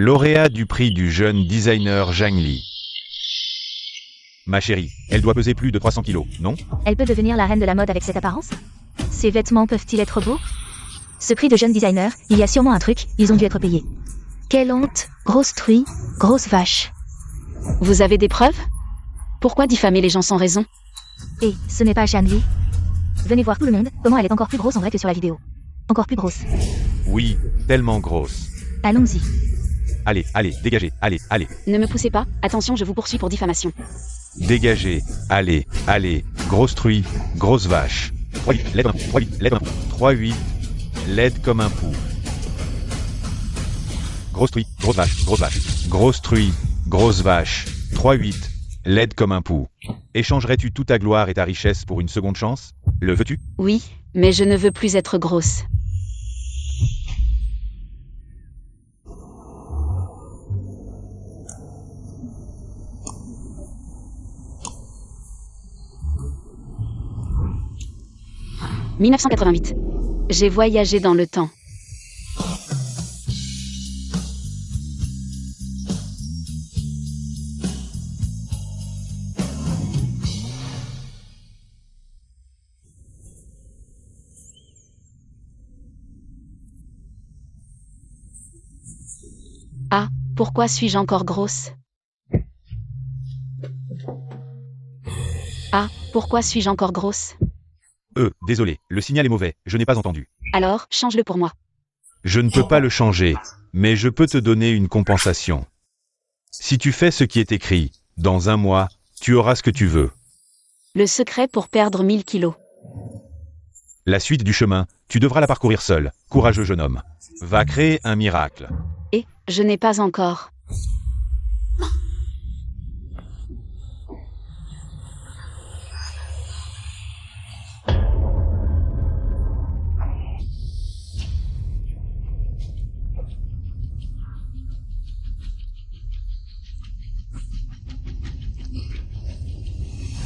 Lauréat du prix du jeune designer Zhang Li. Ma chérie, elle doit peser plus de 300 kilos, non? Elle peut devenir la reine de la mode avec cette apparence? Ses vêtements peuvent-ils être beaux? Ce prix de jeune designer, il y a sûrement un truc, ils ont dû être payés. Quelle honte, grosse truie, grosse vache. Vous avez des preuves? Pourquoi diffamer les gens sans raison? Et ce n'est pas Zhang Li. Venez voir tout le monde, comment elle est encore plus grosse en vrai que sur la vidéo. Encore plus grosse. Oui, tellement grosse. Allons-y. Allez, allez, dégagez, allez, allez. Ne me poussez pas, attention, je vous poursuis pour diffamation. Dégagez, allez, allez, grosse truie, grosse vache. 3-8, laide comme un pou, 3-8, laide comme un pou. 3-8, laide comme un pou. Grosse truie, grosse vache, grosse vache. Grosse truie, grosse vache. 3-8, laide comme un pou. Échangerais-tu toute ta gloire et ta richesse pour une seconde chance? Le veux-tu? Oui, mais je ne veux plus être grosse. « 1988. J'ai voyagé dans le temps. Ah, pourquoi suis-je encore grosse? Ah, pourquoi suis-je encore grosse? Désolé, le signal est mauvais, je n'ai pas entendu. Alors, change-le pour moi. Je ne peux pas le changer, mais je peux te donner une compensation. Si tu fais ce qui est écrit, dans un mois, tu auras ce que tu veux. Le secret pour perdre 1000 kilos. La suite du chemin, tu devras la parcourir seul, courageux jeune homme. Va créer un miracle. Et, je n'ai pas encore.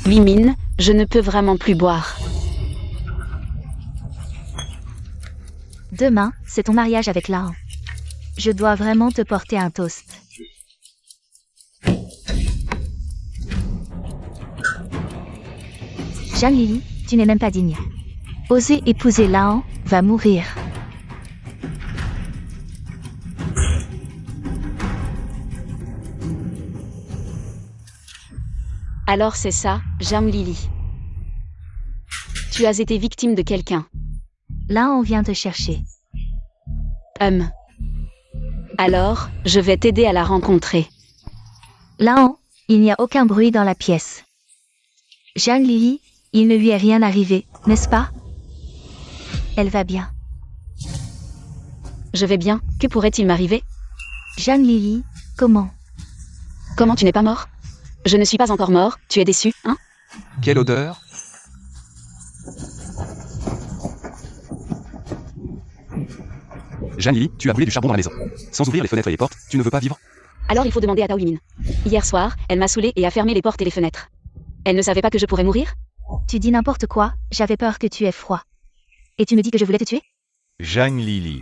Limine, je ne peux vraiment plus boire. Demain, c'est ton mariage avec Lao. Je dois vraiment te porter un toast. Zhang Li, tu n'es même pas digne. Oser épouser Lao va mourir. Alors c'est ça, Zhang Li. Tu as été victime de quelqu'un. Là, on vient te chercher. Alors, je vais t'aider à la rencontrer. Là, il n'y a aucun bruit dans la pièce. Zhang Li, il ne lui est rien arrivé, n'est-ce pas? Elle va bien. Je vais bien, que pourrait-il m'arriver? Zhang Li, comment? Comment tu n'es pas mort? Je ne suis pas encore mort, tu es déçu, hein? Quelle odeur? Zhang Li, tu as brûlé du charbon dans la maison. Sans ouvrir les fenêtres et les portes, tu ne veux pas vivre? Alors il faut demander à Tao Yimin. Hier soir, elle m'a saoulé et a fermé les portes et les fenêtres. Elle ne savait pas que je pourrais mourir? Tu dis n'importe quoi, j'avais peur que tu aies froid. Et tu me dis que je voulais te tuer? Zhang Li.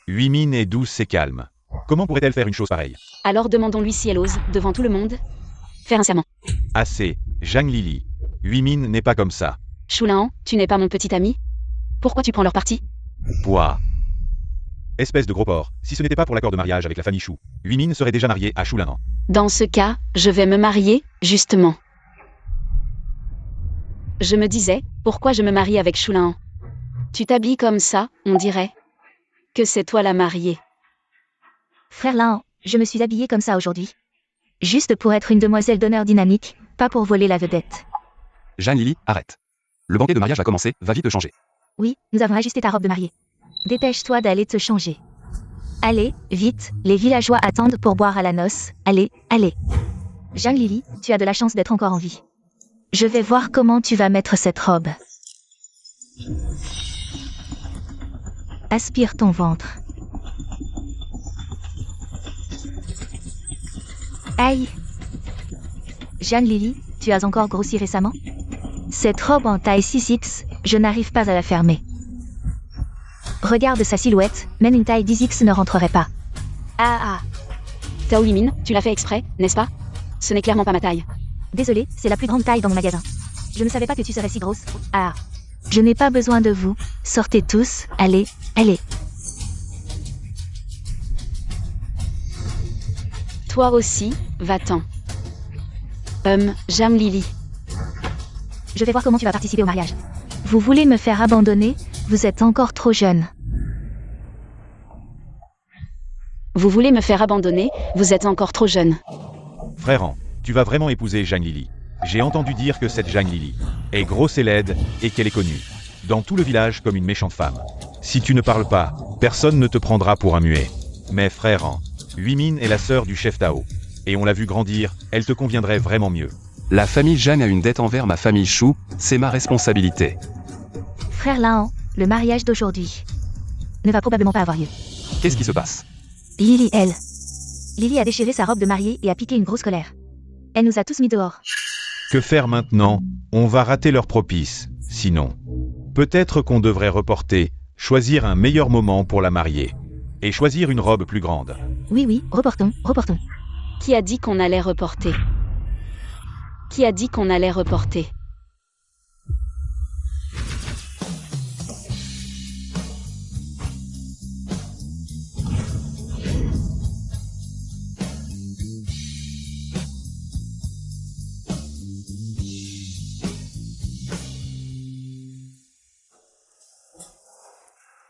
Huimine est douce et calme. Comment pourrait-elle faire une chose pareille? Alors demandons-lui si elle ose, devant tout le monde, faire un serment. Assez, Zhang Li. Huimine n'est pas comme ça. Shulan, tu n'es pas mon petit ami? Pourquoi tu prends leur parti? Poids. Espèce de gros porc, si ce n'était pas pour l'accord de mariage avec la famille Shu, Huimine serait déjà mariée à Shulan. Dans ce cas, je vais me marier, justement. Je me disais, pourquoi je me marie avec Shulan? Tu t'habilles comme ça, on dirait que c'est toi la mariée. Frère Lan, je me suis habillée comme ça aujourd'hui. Juste pour être une demoiselle d'honneur dynamique, pas pour voler la vedette. Zhang Li, arrête. Le banquet de mariage va commencer, va vite te changer. Oui, nous avons ajusté ta robe de mariée. Dépêche-toi d'aller te changer. Allez, vite, les villageois attendent pour boire à la noce. Allez, allez. Zhang Li, tu as de la chance d'être encore en vie. Je vais voir comment tu vas mettre cette robe. Aspire ton ventre. Aïe. Zhang Li, tu as encore grossi récemment? Cette robe en taille 6X, je n'arrive pas à la fermer. Regarde sa silhouette, même une taille 10X ne rentrerait pas. Ah ah. Tao Huimin, tu l'as fait exprès, n'est-ce pas? Ce n'est clairement pas ma taille. Désolée, c'est la plus grande taille dans mon magasin. Je ne savais pas que tu serais si grosse. Ah. Je n'ai pas besoin de vous. Sortez tous, allez, allez. Toi aussi, va-t'en. Jam Lily. Je vais voir comment tu vas participer au mariage. Vous voulez me faire abandonner? Vous êtes encore trop jeune. Vous voulez me faire abandonner? Vous êtes encore trop jeune. Frère, tu vas vraiment épouser Zhang Lili. J'ai entendu dire que cette Zhang Lili est grosse et laide et qu'elle est connue dans tout le village comme une méchante femme. Si tu ne parles pas, personne ne te prendra pour un muet. Mais frère, Huimin est la sœur du chef Tao. Et on l'a vu grandir, elle te conviendrait vraiment mieux. La famille Zhang a une dette envers ma famille Shu, c'est ma responsabilité. Frère Lan, le mariage d'aujourd'hui ne va probablement pas avoir lieu. Qu'est-ce qui se passe? Lily, elle. Lily a déchiré sa robe de mariée et a piqué une grosse colère. Elle nous a tous mis dehors. Que faire maintenant? On va rater leur propice. Sinon, peut-être qu'on devrait reporter, choisir un meilleur moment pour la marier. Et choisir une robe plus grande. Oui, reportons. Qui a dit qu'on allait reporter? Qui a dit qu'on allait reporter?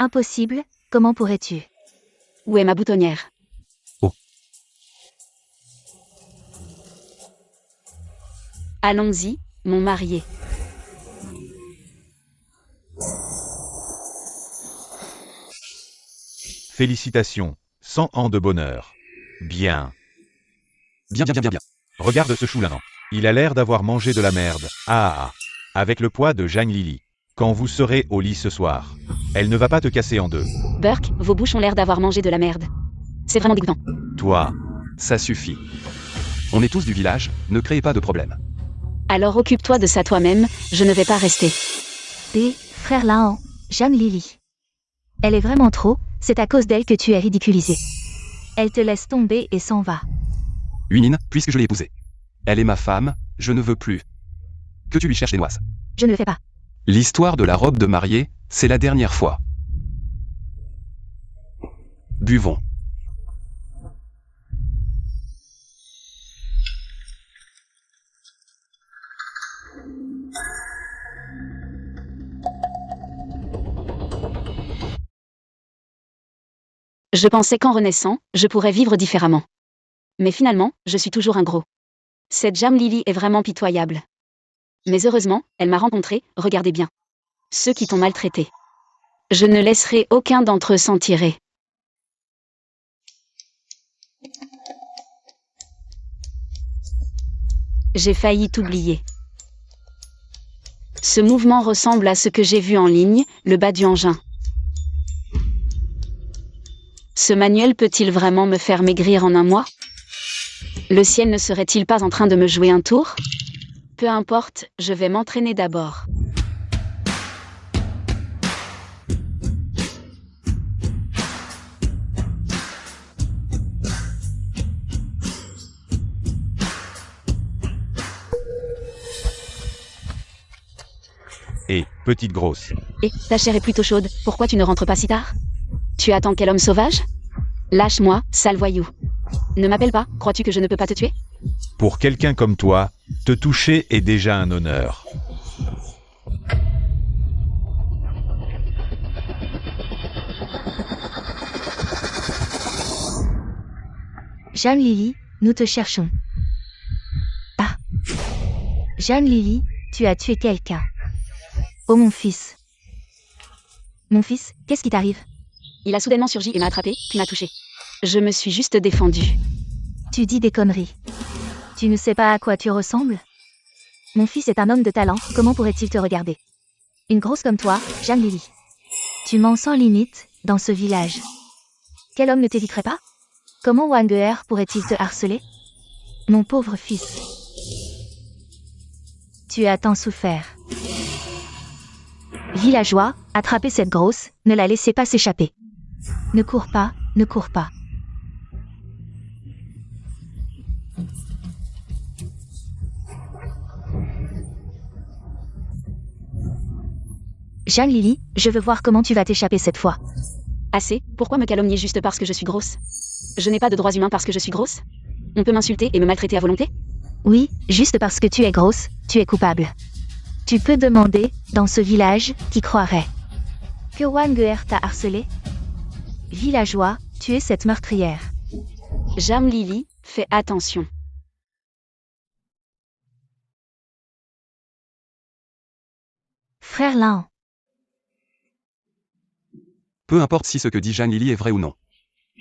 Impossible, comment pourrais-tu? Où est ma boutonnière? Oh. Allons-y, mon marié. Félicitations, 100 ans de bonheur. Bien. Bien. Regarde ce choulinant. Il a l'air d'avoir mangé de la merde. Ah. Avec le poids de Zhang Lili. Quand vous serez au lit ce soir, elle ne va pas te casser en deux. Burke, vos bouches ont l'air d'avoir mangé de la merde. C'est vraiment dégoûtant. Toi, Ça suffit. On est tous du village, ne créez pas de problème. Alors occupe-toi de ça toi-même, je ne vais pas rester. Frère Lan, Zhang Lili. Elle est vraiment trop, c'est à cause d'elle que tu es ridiculisé. Elle te laisse tomber et s'en va. Huimin, puisque je l'ai épousée. Elle est ma femme, je ne veux plus que tu lui cherches des noises. Je ne le fais pas. L'histoire de la robe de mariée, c'est la dernière fois. Buvons. Je pensais qu'en renaissant, je pourrais vivre différemment. Mais finalement, je suis toujours un gros. Cette Zhang Lili est vraiment pitoyable. Mais heureusement, elle m'a rencontré, regardez bien. Ceux qui t'ont maltraité. Je ne laisserai aucun d'entre eux s'en tirer. J'ai failli t'oublier. Ce mouvement ressemble à ce que j'ai vu en ligne, le bas du engin. Ce manuel peut-il vraiment me faire maigrir en un mois? Le ciel ne serait-il pas en train de me jouer un tour? Peu importe, je vais m'entraîner d'abord. et petite grosse. Et, ta chair est plutôt chaude, pourquoi tu ne rentres pas si tard? Tu attends quel homme sauvage? Lâche-moi, sale voyou. Ne m'appelle pas, crois-tu que je ne peux pas te tuer? Pour quelqu'un comme toi, te toucher est déjà un honneur. Zhang Lili, nous te cherchons. Ah. Zhang Lili, tu as tué quelqu'un. Oh mon fils. Mon fils, qu'est-ce qui t'arrive? Il a soudainement surgi et m'a attrapé, puis m'a touché. Je me suis juste défendue. Tu dis des conneries. Tu ne sais pas à quoi tu ressembles? Mon fils est un homme de talent, comment pourrait-il te regarder? Une grosse comme toi, Zhang Lili. Tu mens sans limite, dans ce village. Quel homme ne t'éviterait pas? Comment Wang Geer pourrait-il te harceler? Mon pauvre fils. Tu as tant souffert. Villageois, attrapez cette grosse, ne la laissez pas s'échapper. Ne cours pas, ne cours pas. Zhang Lili, je veux voir comment tu vas t'échapper cette fois. Assez, pourquoi me calomnier juste parce que je suis grosse? Je n'ai pas de droits humains parce que je suis grosse? On peut m'insulter et me maltraiter à volonté? Oui, juste parce que tu es grosse, tu es coupable. Tu peux demander, dans ce village, qui croirait que Wang Geer t'a harcelé? Villageois, tu es cette meurtrière. Zhang Lili, fais attention. Frère Lan, Peu importe si ce que dit Zhang Lili est vrai ou non.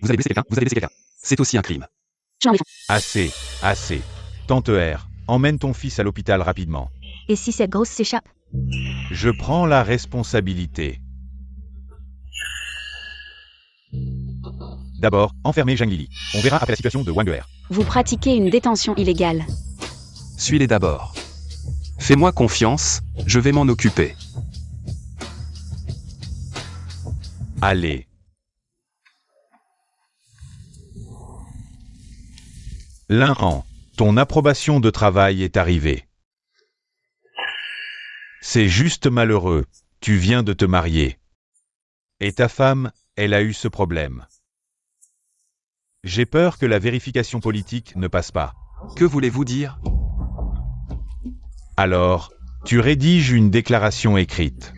Vous avez blessé quelqu'un, vous avez blessé quelqu'un. C'est aussi un crime. Je m'en vais. Assez, assez. Tante R, emmène ton fils à l'hôpital rapidement. et si cette grosse s'échappe? Je prends la responsabilité. D'abord, enfermez Zhang Lili. On verra après la situation de Wang Geer. Vous pratiquez une détention illégale. Suis-les d'abord. Fais-moi confiance, je vais m'en occuper. Allez. L'un, ton approbation de travail est arrivée. C'est juste malheureux, tu viens de te marier. Et ta femme, elle a eu ce problème. J'ai peur que la vérification politique ne passe pas. Que voulez-vous dire? Alors, tu rédiges une déclaration écrite.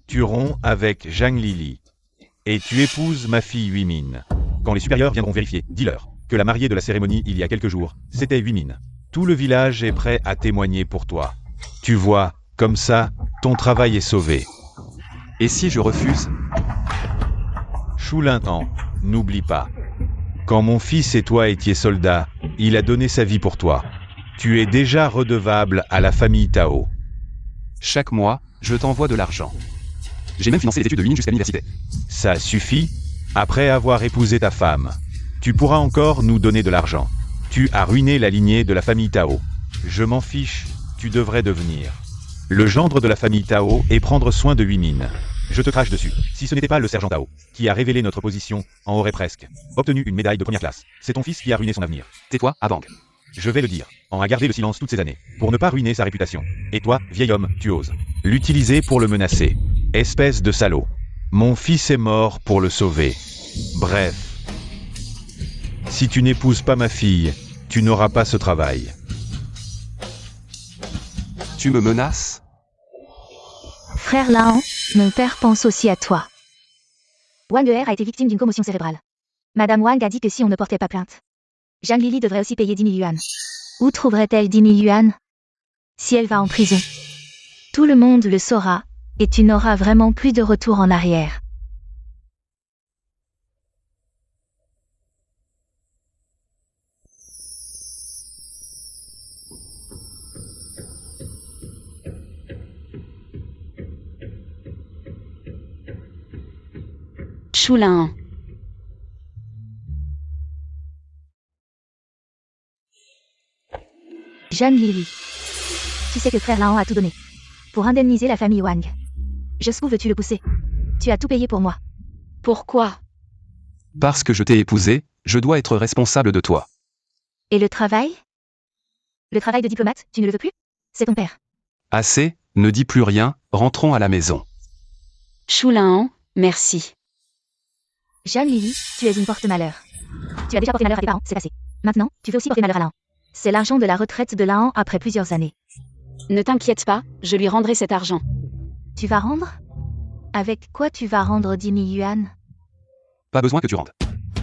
Tu romps avec Zhang Lili. Et tu épouses ma fille Huimin. Quand les supérieurs viendront vérifier, dis-leur que la mariée de la cérémonie il y a quelques jours, c'était Huimin. Tout le village est prêt à témoigner pour toi. Tu vois, comme ça, ton travail est sauvé. Et si je refuse? Choulintan, n'oublie pas. Quand mon fils et toi étiez soldats, il a donné sa vie pour toi. Tu es déjà redevable à la famille Tao. Chaque mois, je t'envoie de l'argent. J'ai même financé les études de Huimin jusqu'à l'université. Ça suffit? Après avoir épousé ta femme, tu pourras encore nous donner de l'argent. Tu as ruiné la lignée de la famille Tao. Je m'en fiche, tu devrais devenir le gendre de la famille Tao et prendre soin de Huimin. Je te crache dessus. Si ce n'était pas le sergent Tao, qui a révélé notre position, en aurait presque obtenu une médaille de première classe. C'est ton fils qui a ruiné son avenir. Tais-toi, Abang. Je vais le dire. En a gardé le silence toutes ces années, pour ne pas ruiner sa réputation. Et toi, vieil homme, tu oses l'utiliser pour le menacer. Espèce de salaud. Mon fils est mort pour le sauver. Bref. Si tu n'épouses pas ma fille, tu n'auras pas ce travail. Tu me menaces? Frère Lan, mon père pense aussi à toi. Wang Geer a été victime d'une commotion cérébrale. Madame Wang a dit que si on ne portait pas plainte, Zhang Lili devrait aussi payer 10 000 yuan. Où trouverait-elle 10 000 yuan? Si elle va en prison. Tout le monde le saura, et tu n'auras vraiment plus de retour en arrière. Choulin. Zhang Lili. Tu sais que frère Lan a tout donné. Pour indemniser la famille Wang. Jusqu'où veux-tu le pousser? Tu as tout payé pour moi. Pourquoi? Parce que je t'ai épousé, je dois être responsable de toi. Et le travail? Le travail de diplomate, tu ne le veux plus? C'est ton père. Assez, ne dis plus rien, rentrons à la maison. Choulin, merci. Zhang Lili, tu es une porte-malheur. Tu as déjà porté malheur à tes parents, c'est assez. Maintenant, tu veux aussi porter malheur à Lan. C'est l'argent de la retraite de Lan après plusieurs années. Ne t'inquiète pas, je lui rendrai cet argent. Tu vas rendre? Avec quoi tu vas rendre 10 000 yuan? Pas besoin que tu rendes.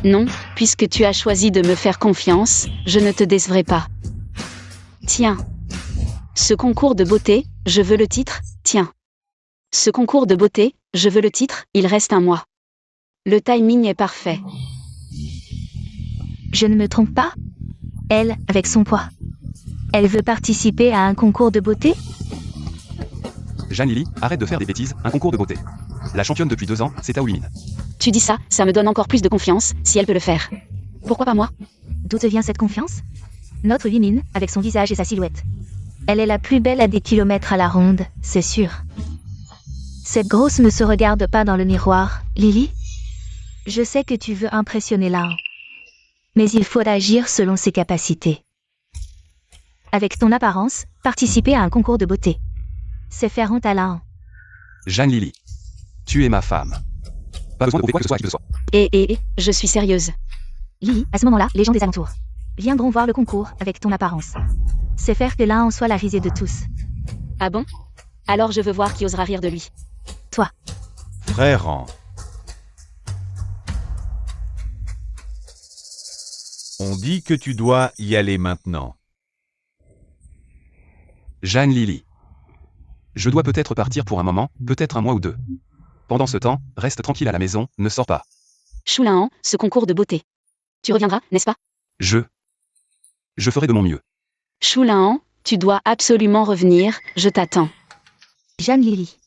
Non, puisque tu as choisi de me faire confiance, je ne te décevrai pas. Tiens. Ce concours de beauté, je veux le titre, tiens. Ce concours de beauté, je veux le titre, il reste un mois. Le timing est parfait. Je ne me trompe pas? Elle, avec son poids. Elle veut participer à un concours de beauté? Zhang Lili, arrête de faire des bêtises, un concours de beauté. La championne depuis 2 ans, c'est Tao Huimin. Tu dis ça, ça me donne encore plus de confiance, si elle peut le faire. Pourquoi pas moi? D'où te vient cette confiance? Notre Huimin, avec son visage et sa silhouette. Elle est la plus belle à des kilomètres à la ronde, c'est sûr. Cette grosse ne se regarde pas dans le miroir, Lili? Je sais que tu veux impressionner Lan. Mais il faut agir selon ses capacités. Avec ton apparence, participer à un concours de beauté. C'est faire honte à Lan. Zhang Lili. Tu es ma femme. Pas besoin de prouver quoi que ce soit à qui que ce soit. Je suis sérieuse. Lily, à ce moment-là, les gens des alentours viendront voir le concours avec ton apparence. C'est faire que l'un en soit la risée de tous. Ah bon? Alors je veux voir qui osera rire de lui. Toi. Frère Ran. On dit que tu dois y aller maintenant. Jeanne Lily. Je dois peut-être partir pour un moment, peut-être un mois ou deux. Pendant ce temps, reste tranquille à la maison, ne sors pas. Choulahan, ce concours de beauté. Tu reviendras, n'est-ce pas? Je ferai de mon mieux. Choulahan, tu dois absolument revenir, je t'attends. Jeanne Lily.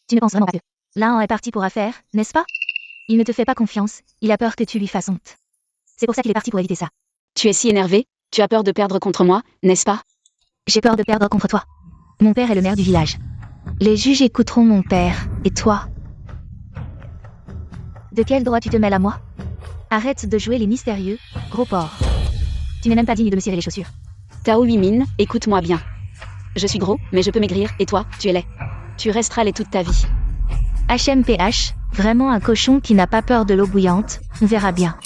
Tu ne penses vraiment pas que l'un est parti pour affaire, n'est-ce pas? Il ne te fait pas confiance, il a peur que tu lui fasses honte. C'est pour ça qu'il est parti pour éviter ça. Tu es si énervé, tu as peur de perdre contre moi, n'est-ce pas? J'ai peur de perdre contre toi. Mon père est le maire du village. Les juges écouteront mon père, et toi? De quel droit tu te mêles à moi? Arrête de jouer les mystérieux, gros porc. Tu n'es même pas digne de me cirer les chaussures. Tao Huimin, écoute-moi bien. Je suis gros, mais je peux maigrir, et toi, tu es laid. Tu resteras laid toute ta vie. HMPH, vraiment un cochon qui n'a pas peur de l'eau bouillante, on verra bien.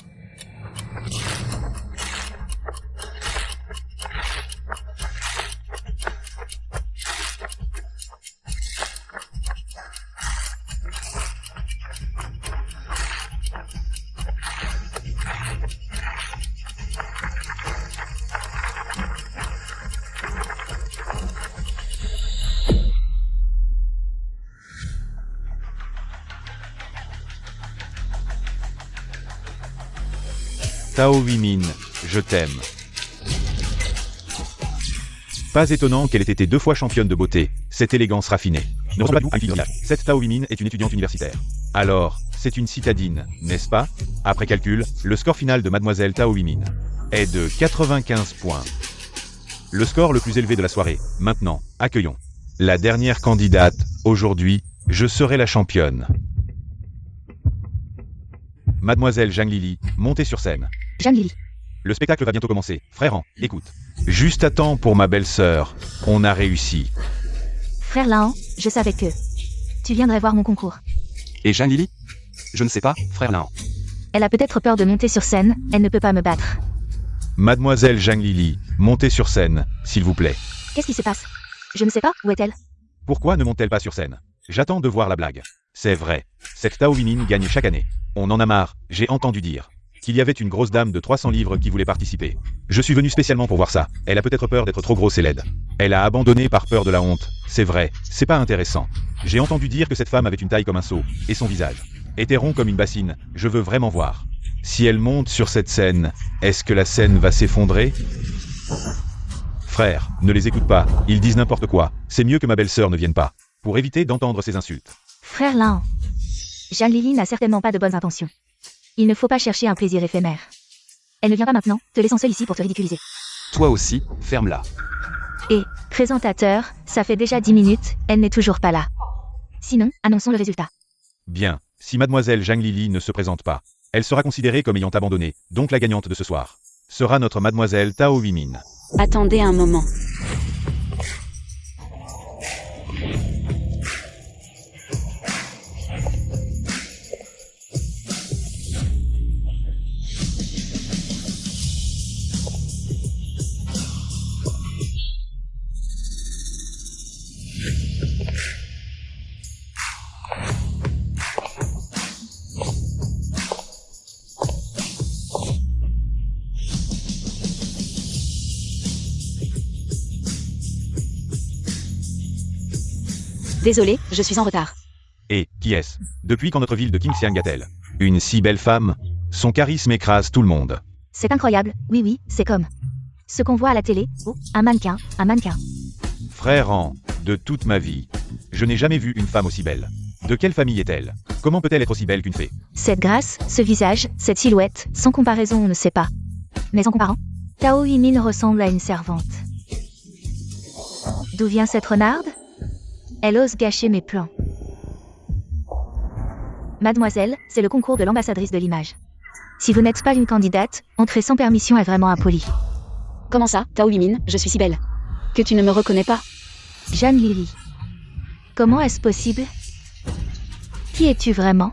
Tao Huimin, je t'aime. Pas étonnant qu'elle ait été 2 fois championne de beauté, cette élégance raffinée. Ne ressemble pas du tout à une fille normale. Cette Tao Huimin est une étudiante universitaire. Alors, c'est une citadine, n'est-ce pas? Après calcul, le score final de Mademoiselle Tao Huimin est de 95 points. Le score le plus élevé de la soirée. Maintenant, accueillons la dernière candidate. Aujourd'hui, je serai la championne. Mademoiselle Zhang Lily, montez sur scène. Jeanne Lily. Le spectacle va bientôt commencer. Frère Ran, écoute. Juste à temps pour ma belle-sœur. On a réussi. Frère Lahan, je savais que tu viendrais voir mon concours. Et Jeanne Lily? Je ne sais pas, frère Lahan. Elle a peut-être peur de monter sur scène, elle ne peut pas me battre. Mademoiselle Zhang Lily, montez sur scène, s'il vous plaît. Qu'est-ce qui se passe? Je ne sais pas, où est-elle? Pourquoi ne monte-t-elle pas sur scène? J'attends de voir la blague. C'est vrai. Cette Tao Huimin gagne chaque année. On en a marre, j'ai entendu dire qu'il y avait une grosse dame de 300 livres qui voulait participer. Je suis venu spécialement pour voir ça. Elle a peut-être peur d'être trop grosse et laide. Elle a abandonné par peur de la honte. C'est vrai, c'est pas intéressant. J'ai entendu dire que cette femme avait une taille comme un seau, et son visage était rond comme une bassine. Je veux vraiment voir. Si elle monte sur cette scène, est-ce que la scène va s'effondrer? Frère, ne les écoute pas, ils disent n'importe quoi. C'est mieux que ma belle-sœur ne vienne pas, pour éviter d'entendre ces insultes. Frère Lahan. Jeanne Lily n'a certainement pas de bonnes intentions. Il ne faut pas chercher un plaisir éphémère. Elle ne vient pas maintenant, te laissant seule ici pour te ridiculiser. Toi aussi, ferme-la. Et, présentateur, ça fait déjà 10 minutes, elle n'est toujours pas là. Sinon, annonçons le résultat. Bien, si mademoiselle Zhang Lily ne se présente pas, elle sera considérée comme ayant abandonné, donc la gagnante de ce soir sera notre mademoiselle Tao Huimin. Attendez un moment. Désolé, je suis en retard. Et, qui est-ce? Depuis quand notre ville de Qingxiang a-t-elle une si belle femme? Son charisme écrase tout le monde. C'est incroyable, oui, c'est comme ce qu'on voit à la télé. Oh, un mannequin, un mannequin. Frère Ran, de toute ma vie, je n'ai jamais vu une femme aussi belle. De quelle famille est-elle? Comment peut-elle être aussi belle qu'une fée? Cette grâce, ce visage, cette silhouette, sans comparaison on ne sait pas. Mais en comparant, Tao Huimin ressemble à une servante. D'où vient cette renarde? Elle ose gâcher mes plans. Mademoiselle, c'est le concours de l'ambassadrice de l'image. Si vous n'êtes pas une candidate, entrer sans permission est vraiment impoli. Comment ça, Tao Huimin, je suis si belle que tu ne me reconnais pas? Jeanne Lily. Comment est-ce possible? Qui es-tu vraiment?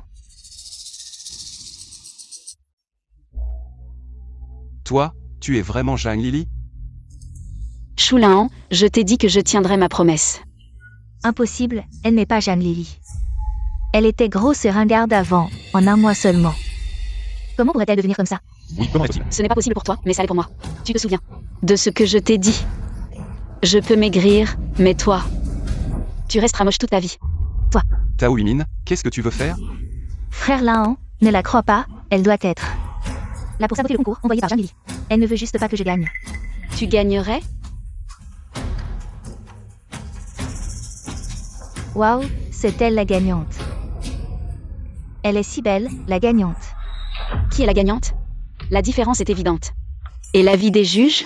Toi, tu es vraiment Zhang Lili? Shu Lan, je t'ai dit que je tiendrai ma promesse. Impossible, elle n'est pas Zhang Lili. Elle était grosse et ringarde avant, en un mois seulement. Comment pourrait-elle devenir comme ça? Oui, comment est-il? Ce n'est pas possible pour toi, mais ça l'est pour moi. Tu te souviens de ce que je t'ai dit? Je peux maigrir, mais toi, tu resteras moche toute ta vie. Tao Yumin, qu'est-ce que tu veux faire? Frère Lan, ne la crois pas, elle doit être. Là pour saboter le concours envoyé par Zhang Lili. Elle ne veut juste pas que je gagne. Tu gagnerais? Waouh, c'est elle la gagnante. Elle est si belle, la gagnante. Qui est la gagnante? La différence est évidente. Et l'avis des juges?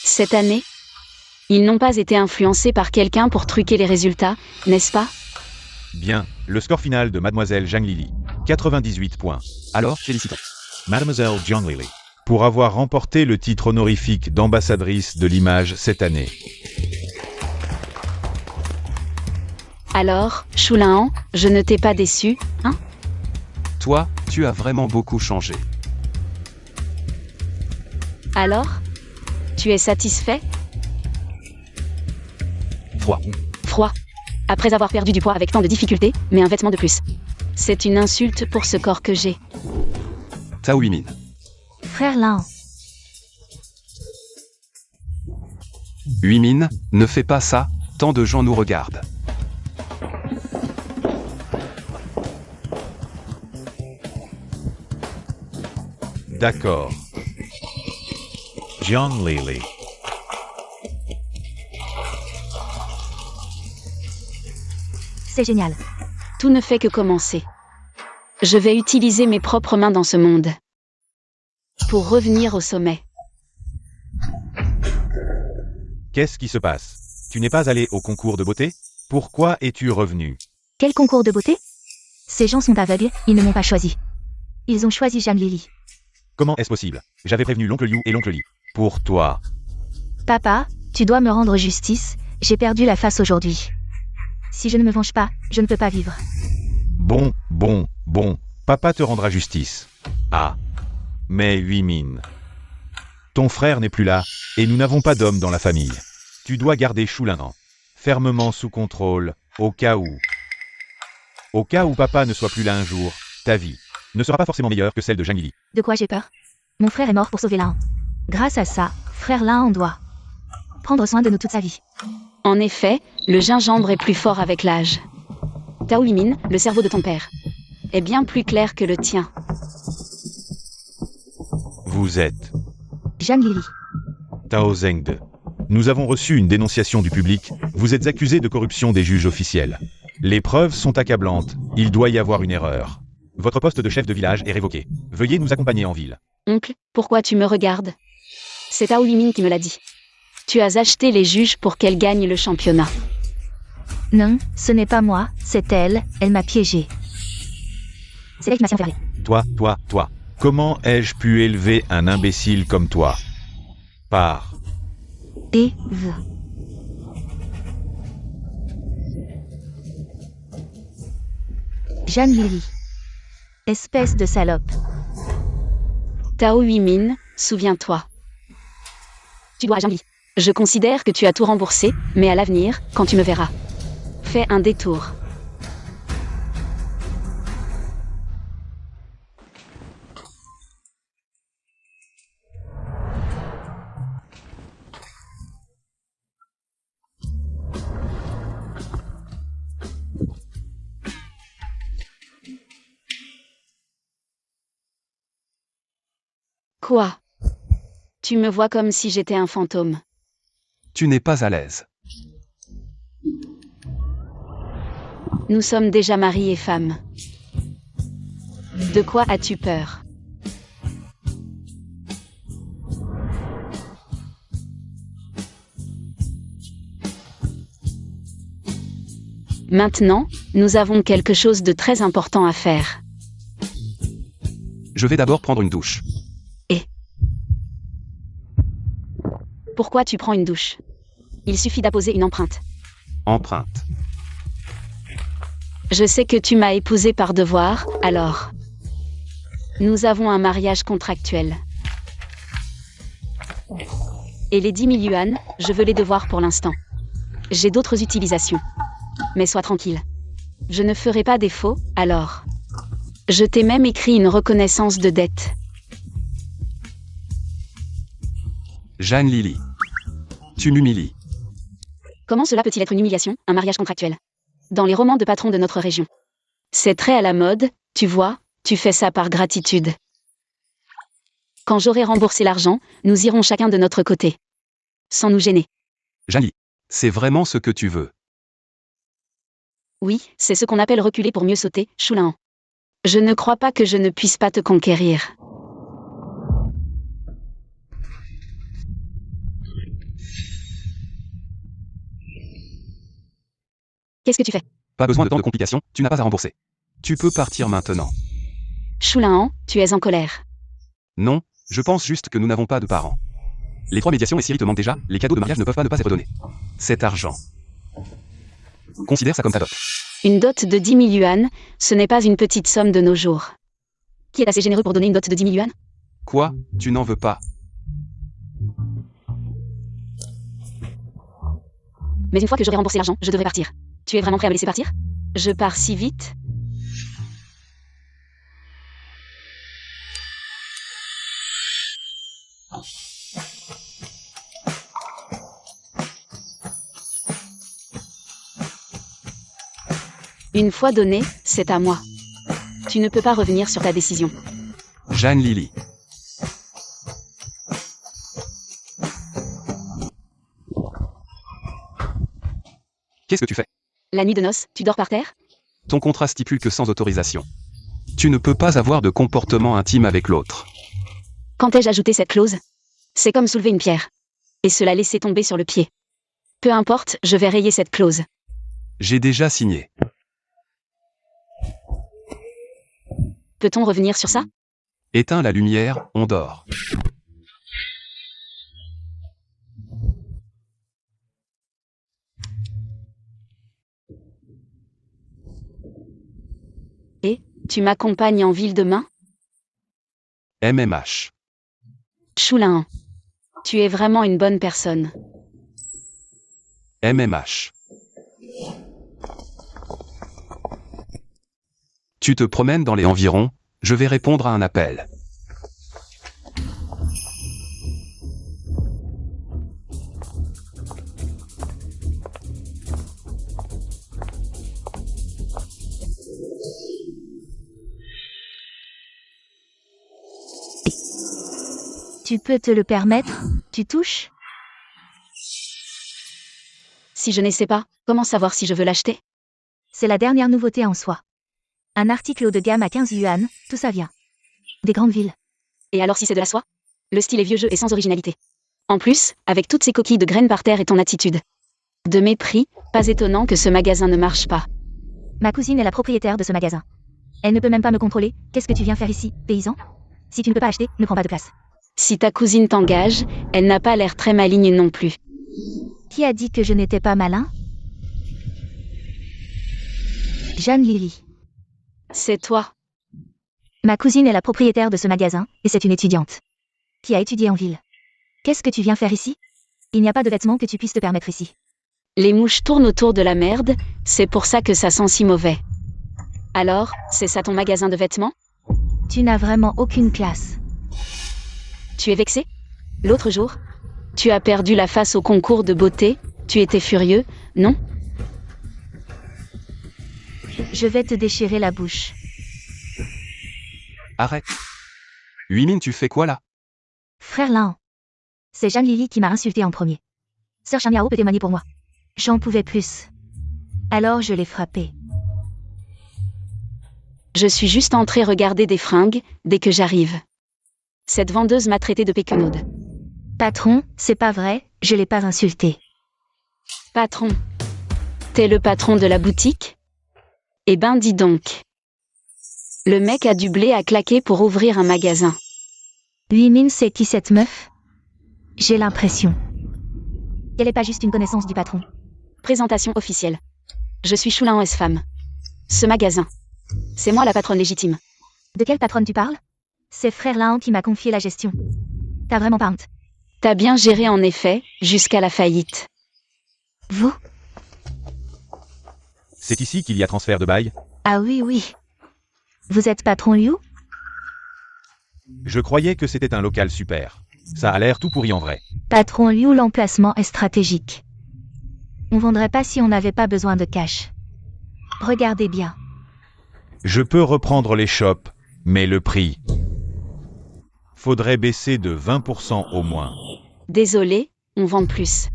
Cette année, ils n'ont pas été influencés par quelqu'un pour truquer les résultats, n'est-ce pas? Bien, le score final de Mademoiselle Zhang Lili. 98 points. Alors, félicitons. Mademoiselle Zhang Lili. Pour avoir remporté le titre honorifique d'ambassadrice de l'image cette année. Alors, Shu Lan, je ne t'ai pas déçu, hein? Toi, tu as vraiment beaucoup changé. Alors? Tu es satisfait? Froid. Froid. Après avoir perdu du poids avec tant de difficultés, mais un vêtement de plus. C'est une insulte pour ce corps que j'ai. Tao Yumin. Frère Lan, Yumin, ne fais pas ça, tant de gens nous regardent. D'accord. Zhang Lili. c'est génial. Tout ne fait que commencer. Je vais utiliser mes propres mains dans ce monde. Pour revenir au sommet. Qu'est-ce qui se passe? Tu n'es pas allé au concours de beauté? Pourquoi es-tu revenu? Quel concours de beauté? Ces gens sont aveugles, ils ne m'ont pas choisi. Ils ont choisi Zhang Lili. Comment est-ce possible? J'avais prévenu l'oncle Liu et l'oncle Li. Pour toi. Papa, tu dois me rendre justice, j'ai perdu la face aujourd'hui. Si je ne me venge pas, je ne peux pas vivre. Bon, papa te rendra justice. Ah. Mais Yumin. Ton frère n'est plus là, et nous n'avons pas d'homme dans la famille. Tu dois garder Shu Lan fermement sous contrôle, au cas où. Au cas où papa ne soit plus là un jour, ta vie ne sera pas forcément meilleure que celle de Zhang Lili. De quoi j'ai peur? Mon frère est mort pour sauver Lan. Grâce à ça, frère Lan doit prendre soin de nous toute sa vie. En effet, le gingembre est plus fort avec l'âge. Tao Yumin, le cerveau de ton père, est bien plus clair que le tien. Vous êtes Zhang Lili. Tao Zhengde. Nous avons reçu une dénonciation du public. Vous êtes accusé de corruption des juges officiels. Les preuves sont accablantes. Il doit y avoir une erreur. Votre poste de chef de village est révoqué. Veuillez nous accompagner en ville. Oncle, pourquoi tu me regardes? C'est Tao Yumin qui me l'a dit. Tu as acheté les juges pour qu'elles gagnent le championnat. Non, ce n'est pas moi, c'est elle, elle m'a piégé. C'est elle qui m'a enfermé. Toi. Comment ai-je pu élever un imbécile comme toi? Par. Et vous. Zhang Lili. Espèce de salope. Tao Yumin, souviens-toi. Tu dois à Zhang Lili. Je considère que tu as tout remboursé, mais à l'avenir, quand tu me verras, fais un détour. Quoi? Tu me vois comme si j'étais un fantôme. Tu n'es pas à l'aise. Nous sommes déjà mari et femme. De quoi as-tu peur? Maintenant, nous avons quelque chose de très important à faire. Je vais d'abord prendre une douche. Pourquoi tu prends une douche? Il suffit d'apposer une empreinte. Empreinte. Je sais que tu m'as épousée par devoir, alors. Nous avons un mariage contractuel. Et les 10 000 yuan, je veux les devoir pour l'instant. J'ai d'autres utilisations. Mais sois tranquille. Je ne ferai pas défaut, alors. Je t'ai même écrit une reconnaissance de dette. Zhang Lili. Tu m'humilies. Comment cela peut-il être une humiliation, un mariage contractuel? Dans les romans de patrons de notre région. C'est très à la mode, tu vois, tu fais ça par gratitude. Quand j'aurai remboursé l'argent, nous irons chacun de notre côté. Sans nous gêner. Zhang Lili. C'est vraiment ce que tu veux. Oui, c'est ce qu'on appelle reculer pour mieux sauter, Shulan. Je ne crois pas que je ne puisse pas te conquérir. Qu'est-ce que tu fais? Pas besoin de tant de complications, tu n'as pas à rembourser. Tu peux partir maintenant. Shulan, tu es en colère. Non, je pense juste que nous n'avons pas de parents. Les 3 médiations et Siri te manquent déjà, les cadeaux de mariage ne peuvent pas ne pas être donnés. Cet argent. Considère ça comme ta dot. Une dot de 10 000 yuan, ce n'est pas une petite somme de nos jours. Qui est assez généreux pour donner une dot de 10 000 yuan? Quoi? Tu n'en veux pas? Mais une fois que j'aurai remboursé l'argent, je devrais partir. Tu es vraiment prêt à me laisser partir? Je pars si vite? Une fois donné, c'est à moi. Tu ne peux pas revenir sur ta décision. Zhang Lili. Qu'est-ce que tu fais? La nuit de noces, tu dors par terre? Ton contrat stipule que sans autorisation. Tu ne peux pas avoir de comportement intime avec l'autre. Quand ai-je ajouté cette clause? C'est comme soulever une pierre. Et se la laisser tomber sur le pied. Peu importe, je vais rayer cette clause. J'ai déjà signé. Peut-on revenir sur ça? Éteins la lumière, on dort. Et, tu m'accompagnes en ville demain? MMH. Shulan. Tu es vraiment une bonne personne. MMH. Tu te promènes dans les environs, je vais répondre à un appel. Tu peux te le permettre? Tu touches? Si je n'essaie pas, comment savoir si je veux l'acheter? C'est la dernière nouveauté en soi. Un article haut de gamme à 15 yuan, tout ça vient des grandes villes. Et alors si c'est de la soie? Le style est vieux jeu et sans originalité. En plus, avec toutes ces coquilles de graines par terre et ton attitude de mépris, pas étonnant que ce magasin ne marche pas. Ma cousine est la propriétaire de ce magasin. Elle ne peut même pas me contrôler. Qu'est-ce que tu viens faire ici, paysan? Si tu ne peux pas acheter, ne prends pas de place. Si ta cousine t'engage, elle n'a pas l'air très maligne non plus. Qui a dit que je n'étais pas malin? Zhang Lili. C'est toi. Ma cousine est la propriétaire de ce magasin, et c'est une étudiante qui a étudié en ville. Qu'est-ce que tu viens faire ici? Il n'y a pas de vêtements que tu puisses te permettre ici. Les mouches tournent autour de la merde, c'est pour ça que ça sent si mauvais. Alors, c'est ça ton magasin de vêtements? Tu n'as vraiment aucune classe. Tu es vexé? L'autre jour, tu as perdu la face au concours de beauté, tu étais furieux, non? Je vais te déchirer la bouche. Arrête. Huimin, tu fais quoi là? Frère Lan. C'est Zhang Lili qui m'a insulté en premier. Sœur Shamiao peut témoigner pour moi. J'en pouvais plus. Alors je l'ai frappé. Je suis juste entrée regarder des fringues, dès que j'arrive. Cette vendeuse m'a traité de péquenaude. Patron, c'est pas vrai, je l'ai pas insulté. Patron. T'es le patron de la boutique? Eh ben dis donc. Le mec a du blé à claquer pour ouvrir un magasin. Huimin, c'est qui cette meuf? J'ai l'impression qu'elle est pas juste une connaissance du patron. Présentation officielle. Je suis Shulan S femme. Ce magasin. C'est moi la patronne légitime. De quelle patronne tu parles? C'est Frère Lahan qui m'a confié la gestion. T'as vraiment pas honte? T'as bien géré en effet, jusqu'à la faillite. Vous? C'est ici qu'il y a transfert de bail? Ah oui, oui. Vous êtes patron Liu? Je croyais que c'était un local super. Ça a l'air tout pourri en vrai. Patron Liu, l'emplacement est stratégique. On vendrait pas si on n'avait pas besoin de cash. Regardez bien. Je peux reprendre les shops, mais le prix. Faudrait baisser de 20% au moins. Désolé, on vend plus.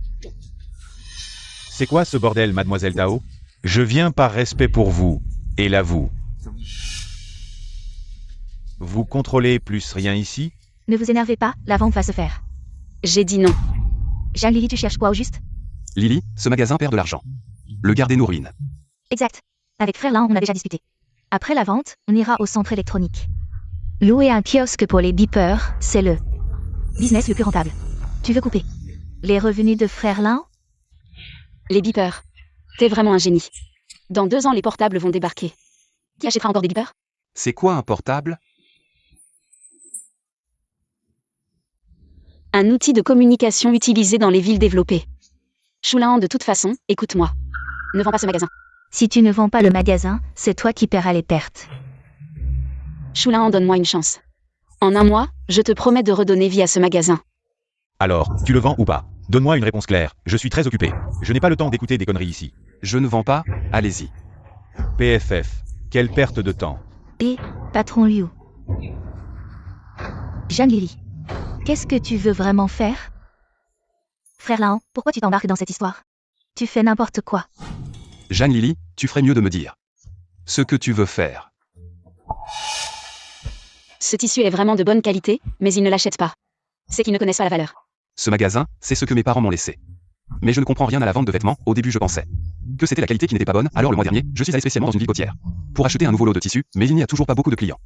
C'est quoi ce bordel, mademoiselle Tao? Je viens par respect pour vous, et l'avoue. Vous contrôlez plus rien ici? Ne vous énervez pas, la vente va se faire. J'ai dit non. Zhang Lili, tu cherches quoi au juste? Lily, ce magasin perd de l'argent. Le garder nous ruine. Exact. Avec Frère Lahan, on a déjà discuté. Après la vente, on ira au centre électronique. Louer un kiosque pour les beepers, c'est le business le plus rentable. Tu veux couper les revenus de Frère Lahan? Les beepers. T'es vraiment un génie. Dans 2 ans, les portables vont débarquer. Qui achètera encore des beepers? C'est quoi un portable? Un outil de communication utilisé dans les villes développées. Choulahan, de toute façon, écoute-moi. Ne vends pas ce magasin. Si tu ne vends pas le magasin, c'est toi qui paieras les pertes. Choulahan, donne-moi une chance. En 1 mois, je te promets de redonner vie à ce magasin. Alors, tu le vends ou pas? Donne-moi une réponse claire, je suis très occupé. Je n'ai pas le temps d'écouter des conneries ici. Je ne vends pas, allez-y. PFF, quelle perte de temps. Et, patron Liu. Zhang Lili. Qu'est-ce que tu veux vraiment faire? Frère Lahan, pourquoi tu t'embarques dans cette histoire? Tu fais n'importe quoi. Jeanne Lily, tu ferais mieux de me dire ce que tu veux faire. Ce tissu est vraiment de bonne qualité, mais ils ne l'achètent pas. C'est qu'ils ne connaissent pas la valeur. Ce magasin, c'est ce que mes parents m'ont laissé. Mais je ne comprends rien à la vente de vêtements, au début je pensais que c'était la qualité qui n'était pas bonne, alors le mois dernier, je suis allé spécialement dans une ville côtière pour acheter un nouveau lot de tissus, mais il n'y a toujours pas beaucoup de clients.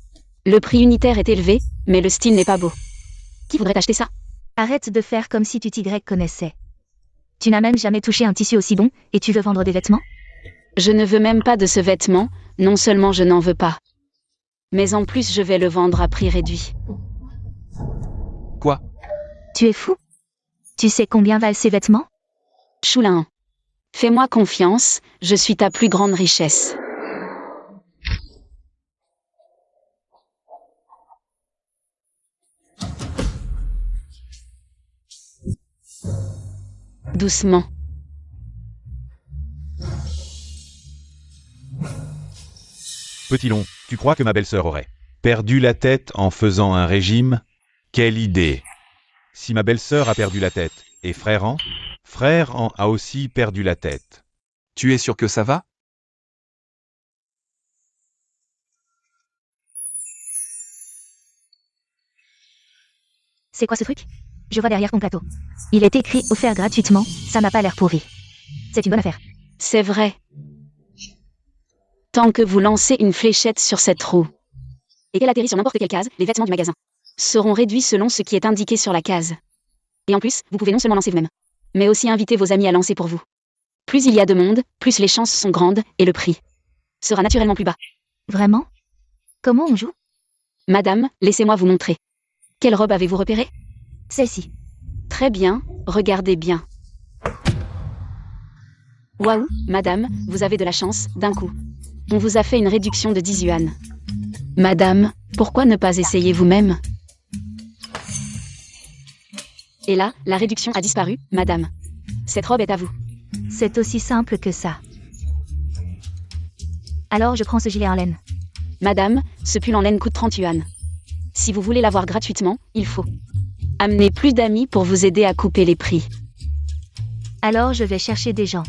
Le prix unitaire est élevé, mais le style n'est pas beau. Qui voudrait acheter ça? Arrête de faire comme si tu t'y connaissais. Tu n'as même jamais touché un tissu aussi bon, et tu veux vendre des vêtements? Je ne veux même pas de ce vêtement, non seulement je n'en veux pas. Mais en plus je vais le vendre à prix réduit. Quoi? Tu es fou? Tu sais combien valent ces vêtements? Choulahan. Fais-moi confiance, je suis ta plus grande richesse. Doucement. Petit long, tu crois que ma belle-sœur aurait perdu la tête en faisant un régime? Quelle idée! Si ma belle-sœur a perdu la tête, et Frère An a aussi perdu la tête. Tu es sûr que ça va? C'est quoi ce truc? Je vois derrière ton plateau. Il est écrit offert gratuitement, ça n'a pas l'air pourri. C'est une bonne affaire. C'est vrai. Tant que vous lancez une fléchette sur cette roue et qu'elle atterrit sur n'importe quelle case, les vêtements du magasin seront réduits selon ce qui est indiqué sur la case. Et en plus, vous pouvez non seulement lancer vous-même, mais aussi inviter vos amis à lancer pour vous. Plus il y a de monde, plus les chances sont grandes, et le prix sera naturellement plus bas. Vraiment? Comment on joue? Madame, laissez-moi vous montrer. Quelle robe avez-vous repérée? Celle-ci. Très bien, regardez bien. Waouh, madame, vous avez de la chance, d'un coup. On vous a fait une réduction de 10 yuan. Madame, pourquoi ne pas essayer vous-même? Et là, la réduction a disparu, madame. Cette robe est à vous. C'est aussi simple que ça. Alors je prends ce gilet en laine. Madame, ce pull en laine coûte 30 yuan. Si vous voulez l'avoir gratuitement, il faut amener plus d'amis pour vous aider à couper les prix. Alors je vais chercher des gens.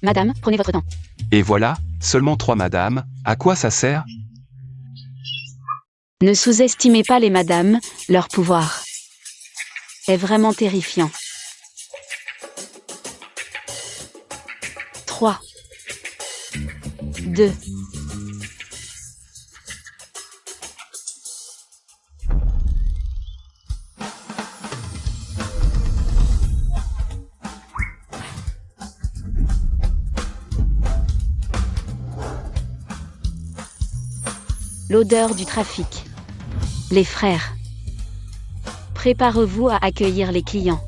Madame, prenez votre temps. Et voilà, seulement 3 madames, à quoi ça sert? Ne sous-estimez pas les madames, leur pouvoir est vraiment terrifiant. 3, 2, L'odeur du trafic. Les frères. Préparez-vous à accueillir les clients.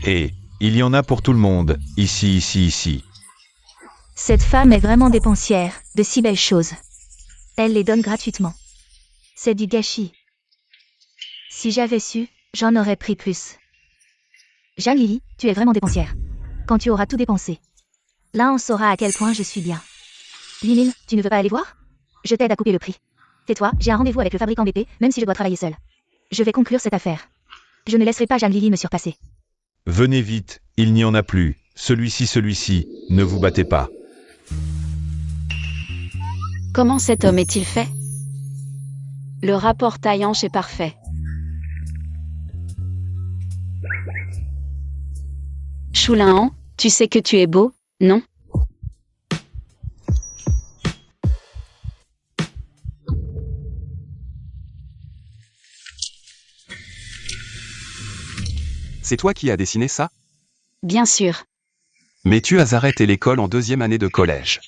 Et il y en a pour tout le monde, ici. Cette femme est vraiment dépensière, de si belles choses. Elle les donne gratuitement. C'est du gâchis. Si j'avais su, j'en aurais pris plus. Zhang Lili, tu es vraiment dépensière. Quand tu auras tout dépensé. Là on saura à quel point je suis bien. Lilin, tu ne veux pas aller voir? Je t'aide à couper le prix. Tais-toi, j'ai un rendez-vous avec le fabricant BP, même si je dois travailler seul. Je vais conclure cette affaire. Je ne laisserai pas Zhang Lili me surpasser. Venez vite, il n'y en a plus. Celui-ci, ne vous battez pas. Comment cet homme est-il fait? Le rapport taille-hanche est parfait. Choulin, tu sais que tu es beau, non? C'est toi qui as dessiné ça? Bien sûr. Mais tu as arrêté l'école en 2e année de collège.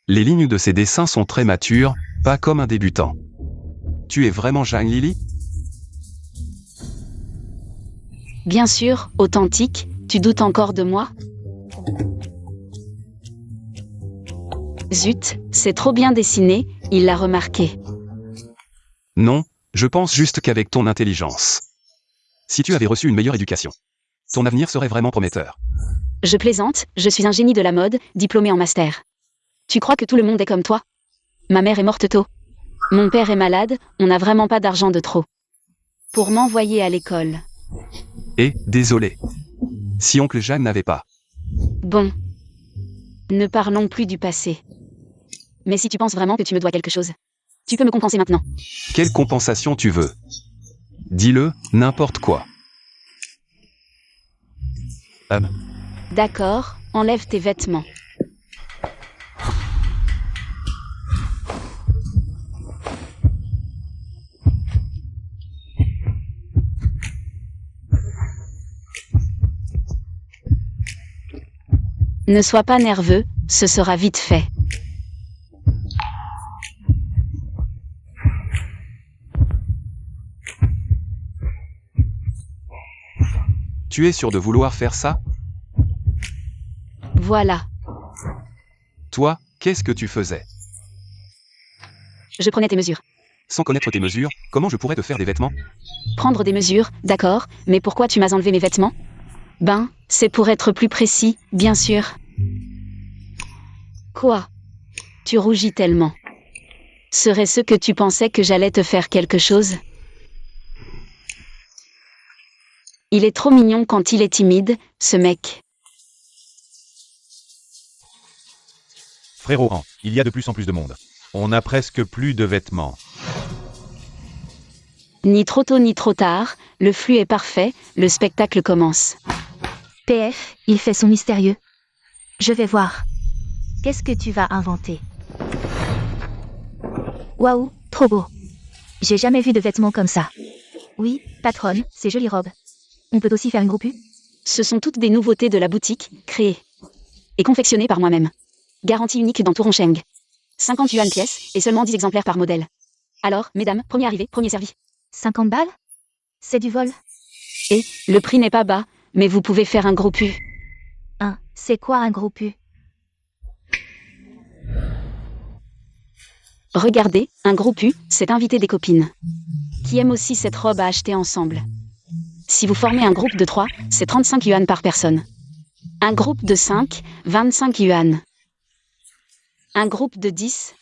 Les lignes de ces dessins sont très matures, pas comme un débutant. Tu es vraiment Zhang Lili? Bien sûr, authentique, tu doutes encore de moi? Zut, c'est trop bien dessiné, il l'a remarqué. Non, je pense juste qu'avec ton intelligence. Si tu avais reçu une meilleure éducation, ton avenir serait vraiment prometteur. Je plaisante, je suis un génie de la mode, diplômé en master. Tu crois que tout le monde est comme toi? Ma mère est morte tôt. Mon père est malade, on n'a vraiment pas d'argent de trop. Pour m'envoyer à l'école. Et, désolé. Si oncle Jeanne n'avait pas. Bon. Ne parlons plus du passé. Mais si tu penses vraiment que tu me dois quelque chose, tu peux me compenser maintenant. Quelle compensation tu veux? Dis-le, n'importe quoi. D'accord, enlève tes vêtements. Ne sois pas nerveux, ce sera vite fait. Tu es sûr de vouloir faire ça? Voilà. Toi, qu'est-ce que tu faisais? Je prenais tes mesures. Sans connaître tes mesures, comment je pourrais te faire des vêtements? Prendre des mesures, d'accord, mais pourquoi tu m'as enlevé mes vêtements? Ben, c'est pour être plus précis, bien sûr. Quoi? Tu rougis tellement. Serait-ce que tu pensais que j'allais te faire quelque chose? Il est trop mignon quand il est timide, ce mec. Frérot, il y a de plus en plus de monde. On n'a presque plus de vêtements. Ni trop tôt ni trop tard, le flux est parfait, le spectacle commence. PF, il fait son mystérieux. Je vais voir. Qu'est-ce que tu vas inventer? Waouh, trop beau. J'ai jamais vu de vêtements comme ça. Oui, patronne, ces jolies robes. On peut aussi faire une groupe U? Ce sont toutes des nouveautés de la boutique, créées et confectionnées par moi-même. Garantie unique dans tout Rongsheng. 50 yuan pièce, et seulement 10 exemplaires par modèle. Alors, mesdames, premier arrivé, premier servi. 50 balles? C'est du vol. Et, le prix n'est pas bas, mais vous pouvez faire un gros pu. C'est quoi un gros pu? Regardez, un gros pu, c'est inviter des copines qui aiment aussi cette robe à acheter ensemble. Si vous formez un groupe de 3, c'est 35 yuan par personne. Un groupe de 5, 25 yuan. Un groupe de 10.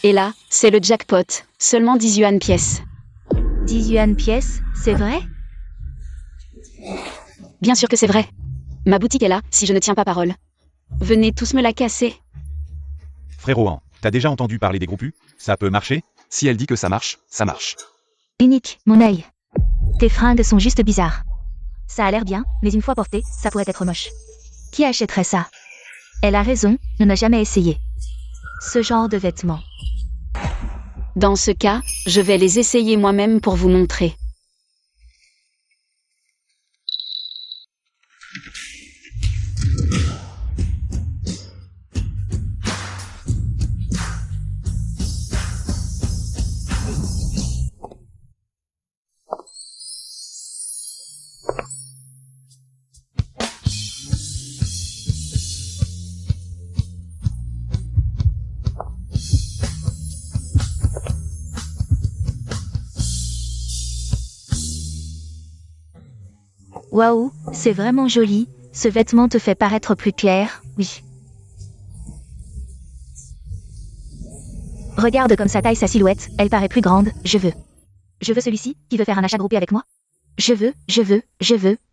Et là, c'est le jackpot, seulement 10 yuan pièce. 10 yuan pièce, c'est vrai? Bien sûr que c'est vrai. Ma boutique est là, si je ne tiens pas parole. Venez tous me la casser. Frérot, t'as déjà entendu parler des groupes U? Ça peut marcher? Si elle dit que ça marche, ça marche. Unique, mon œil. Tes fringues sont juste bizarres. Ça a l'air bien, mais une fois porté, ça pourrait être moche. Qui achèterait ça? Elle a raison, on n'a jamais essayé. Ce genre de vêtements. Dans ce cas, je vais les essayer moi-même pour vous montrer. Waouh, c'est vraiment joli. Ce vêtement te fait paraître plus clair, oui. Regarde comme ça taille sa silhouette, elle paraît plus grande, je veux. Je veux celui-ci, qui veut faire un achat groupé avec moi? Je veux,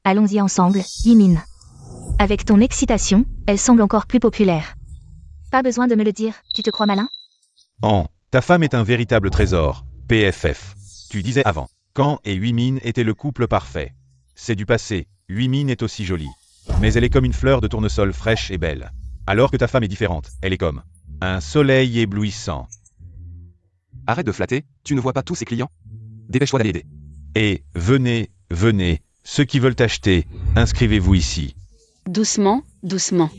allons-y ensemble, Yimin. Avec ton excitation, elle semble encore plus populaire. Pas besoin de me le dire, tu te crois malin? Ta femme est un véritable trésor, PFF. Tu disais avant, Kan et Huimin étaient le couple parfait. C'est du passé, Huimin est aussi jolie. Mais elle est comme une fleur de tournesol fraîche et belle. Alors que ta femme est différente, elle est comme un soleil éblouissant. Arrête de flatter, tu ne vois pas tous ces clients? Dépêche-toi d'aller aider. Et venez, ceux qui veulent acheter, inscrivez-vous ici. Doucement, doucement.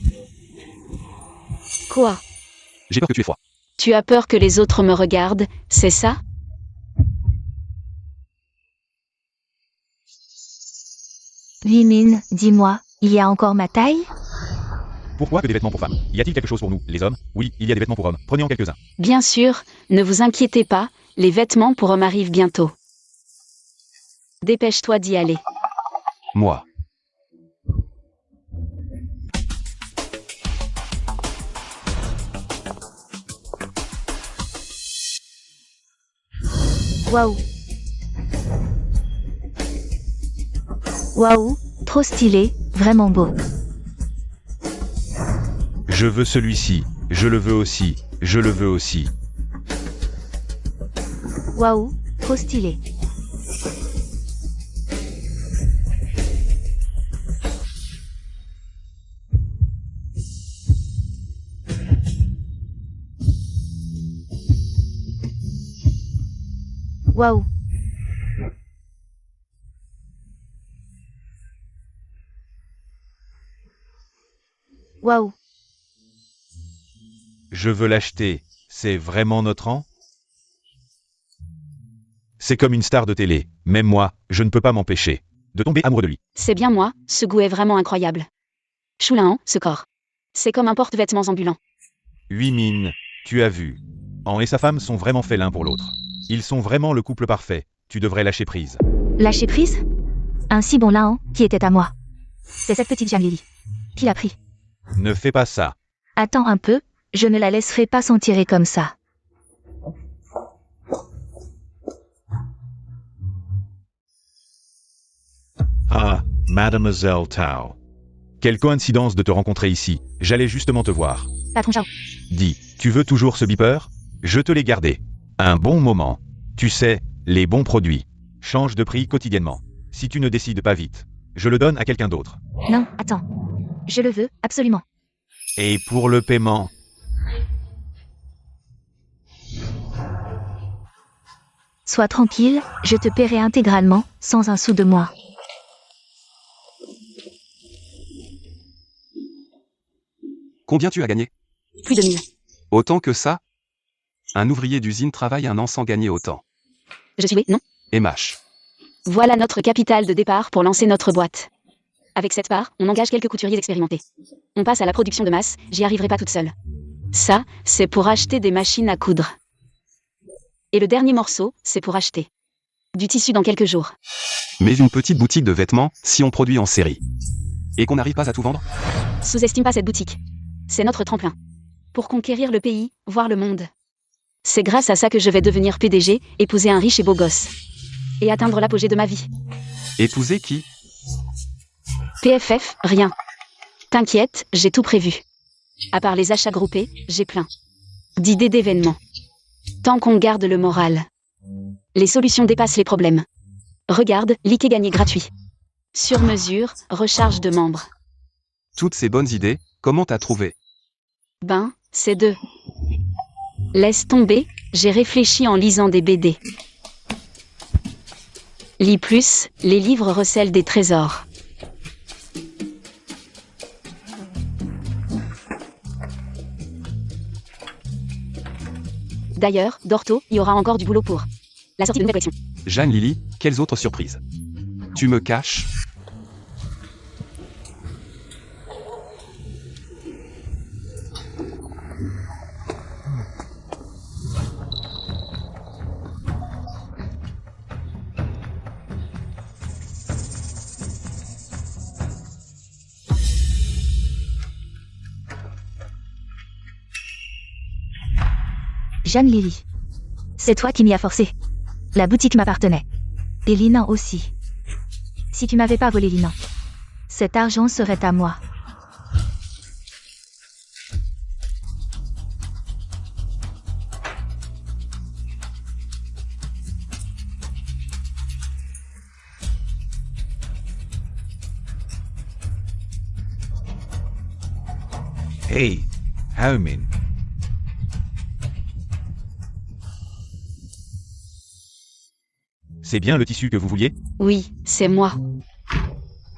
Quoi? J'ai peur que tu aies froid. Tu as peur que les autres me regardent, c'est ça? Yimin, dis-moi, il y a encore ma taille? Pourquoi que des vêtements pour femmes? Y a-t-il quelque chose pour nous, les hommes? Oui, il y a des vêtements pour hommes. Prenez en quelques-uns. Bien sûr, ne vous inquiétez pas, les vêtements pour hommes arrivent bientôt. Dépêche-toi d'y aller. Moi. Waouh. Waouh, trop stylé, vraiment beau. Je veux celui-ci, je le veux aussi, je le veux aussi. Waouh, trop stylé. Waouh. Waouh. Je veux l'acheter, c'est vraiment notre rang? C'est comme une star de télé, même moi, je ne peux pas m'empêcher de tomber amoureux de lui. C'est bien moi, ce goût est vraiment incroyable. Choulin, ce corps. C'est comme un porte-vêtements ambulant. Huimin, tu as vu. An et sa femme sont vraiment faits l'un pour l'autre. Ils sont vraiment le couple parfait, tu devrais lâcher prise. Lâcher prise? Un si bon Lahan, qui était à moi. C'est cette petite Jiang Lili. Qui l'a pris? Ne fais pas ça. Attends un peu, je ne la laisserai pas s'en tirer comme ça. Ah, Mademoiselle Tao. Quelle coïncidence de te rencontrer ici, j'allais justement te voir. Patron Zhao. Dis, tu veux toujours ce beeper? Je te l'ai gardé. Un bon moment. Tu sais, les bons produits changent de prix quotidiennement. Si tu ne décides pas vite, je le donne à quelqu'un d'autre. Non, attends. Je le veux, absolument. Et pour le paiement? Sois tranquille, je te paierai intégralement, sans un sou de moi. Combien tu as gagné? Plus de 1000. Autant que ça? Un ouvrier d'usine travaille un an sans gagner autant. Je suis oui, non? Et mâche. Voilà notre capital de départ pour lancer notre boîte. Avec cette part, on engage quelques couturiers expérimentés. On passe à la production de masse, j'y arriverai pas toute seule. Ça, c'est pour acheter des machines à coudre. Et le dernier morceau, c'est pour acheter du tissu dans quelques jours. Mais une petite boutique de vêtements, si on produit en série. Et qu'on n'arrive pas à tout vendre? Sous-estime pas cette boutique. C'est notre tremplin. Pour conquérir le pays, voir le monde. C'est grâce à ça que je vais devenir PDG, épouser un riche et beau gosse. Et atteindre l'apogée de ma vie. Épouser qui? PFF, rien. T'inquiète, j'ai tout prévu. À part les achats groupés, j'ai plein d'idées d'événements. Tant qu'on garde le moral. Les solutions dépassent les problèmes. Regarde, liquet gagné gratuit. Sur mesure, recharge de membres. Toutes ces bonnes idées, comment t'as trouvé? Ben, c'est deux. Laisse tomber, j'ai réfléchi en lisant des BD. Lis plus, les livres recèlent des trésors. D'ailleurs, Dorto, il y aura encore du boulot pour la sortie de nouvelle collection. Jeanne Lily, quelles autres surprises? Tu me caches? Jeanne Lily. C'est toi qui m'y as forcé. La boutique m'appartenait. Et Lina aussi. Si tu m'avais pas volé Lina, cet argent serait à moi. Hey, Haomin. C'est bien le tissu que vous vouliez? Oui, c'est moi.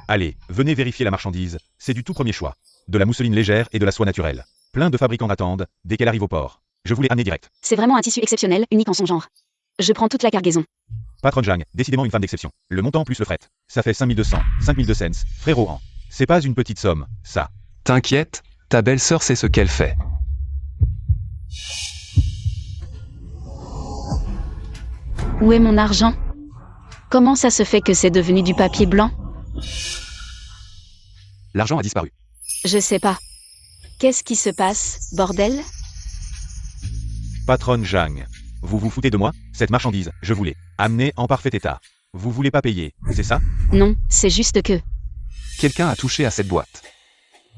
Allez, venez vérifier la marchandise, c'est du tout premier choix. De la mousseline légère et de la soie naturelle. Plein de fabricants attendent, dès qu'elle arrive au port. Je vous l'ai amené direct. C'est vraiment un tissu exceptionnel, unique en son genre. Je prends toute la cargaison. Patron Zhang, décidément une femme d'exception. Le montant plus le fret. Ça fait 5200, 5200 cents, frérot Han. C'est pas une petite somme, ça. T'inquiète, ta belle-sœur sait ce qu'elle fait. Où est mon argent? Comment ça se fait que c'est devenu du papier blanc? L'argent a disparu. Je sais pas. Qu'est-ce qui se passe, bordel? Patron Zhang. Vous vous foutez de moi? Cette marchandise, je vous l'ai amenée en parfait état. Vous voulez pas payer, c'est ça? Non, c'est juste que... Quelqu'un a touché à cette boîte.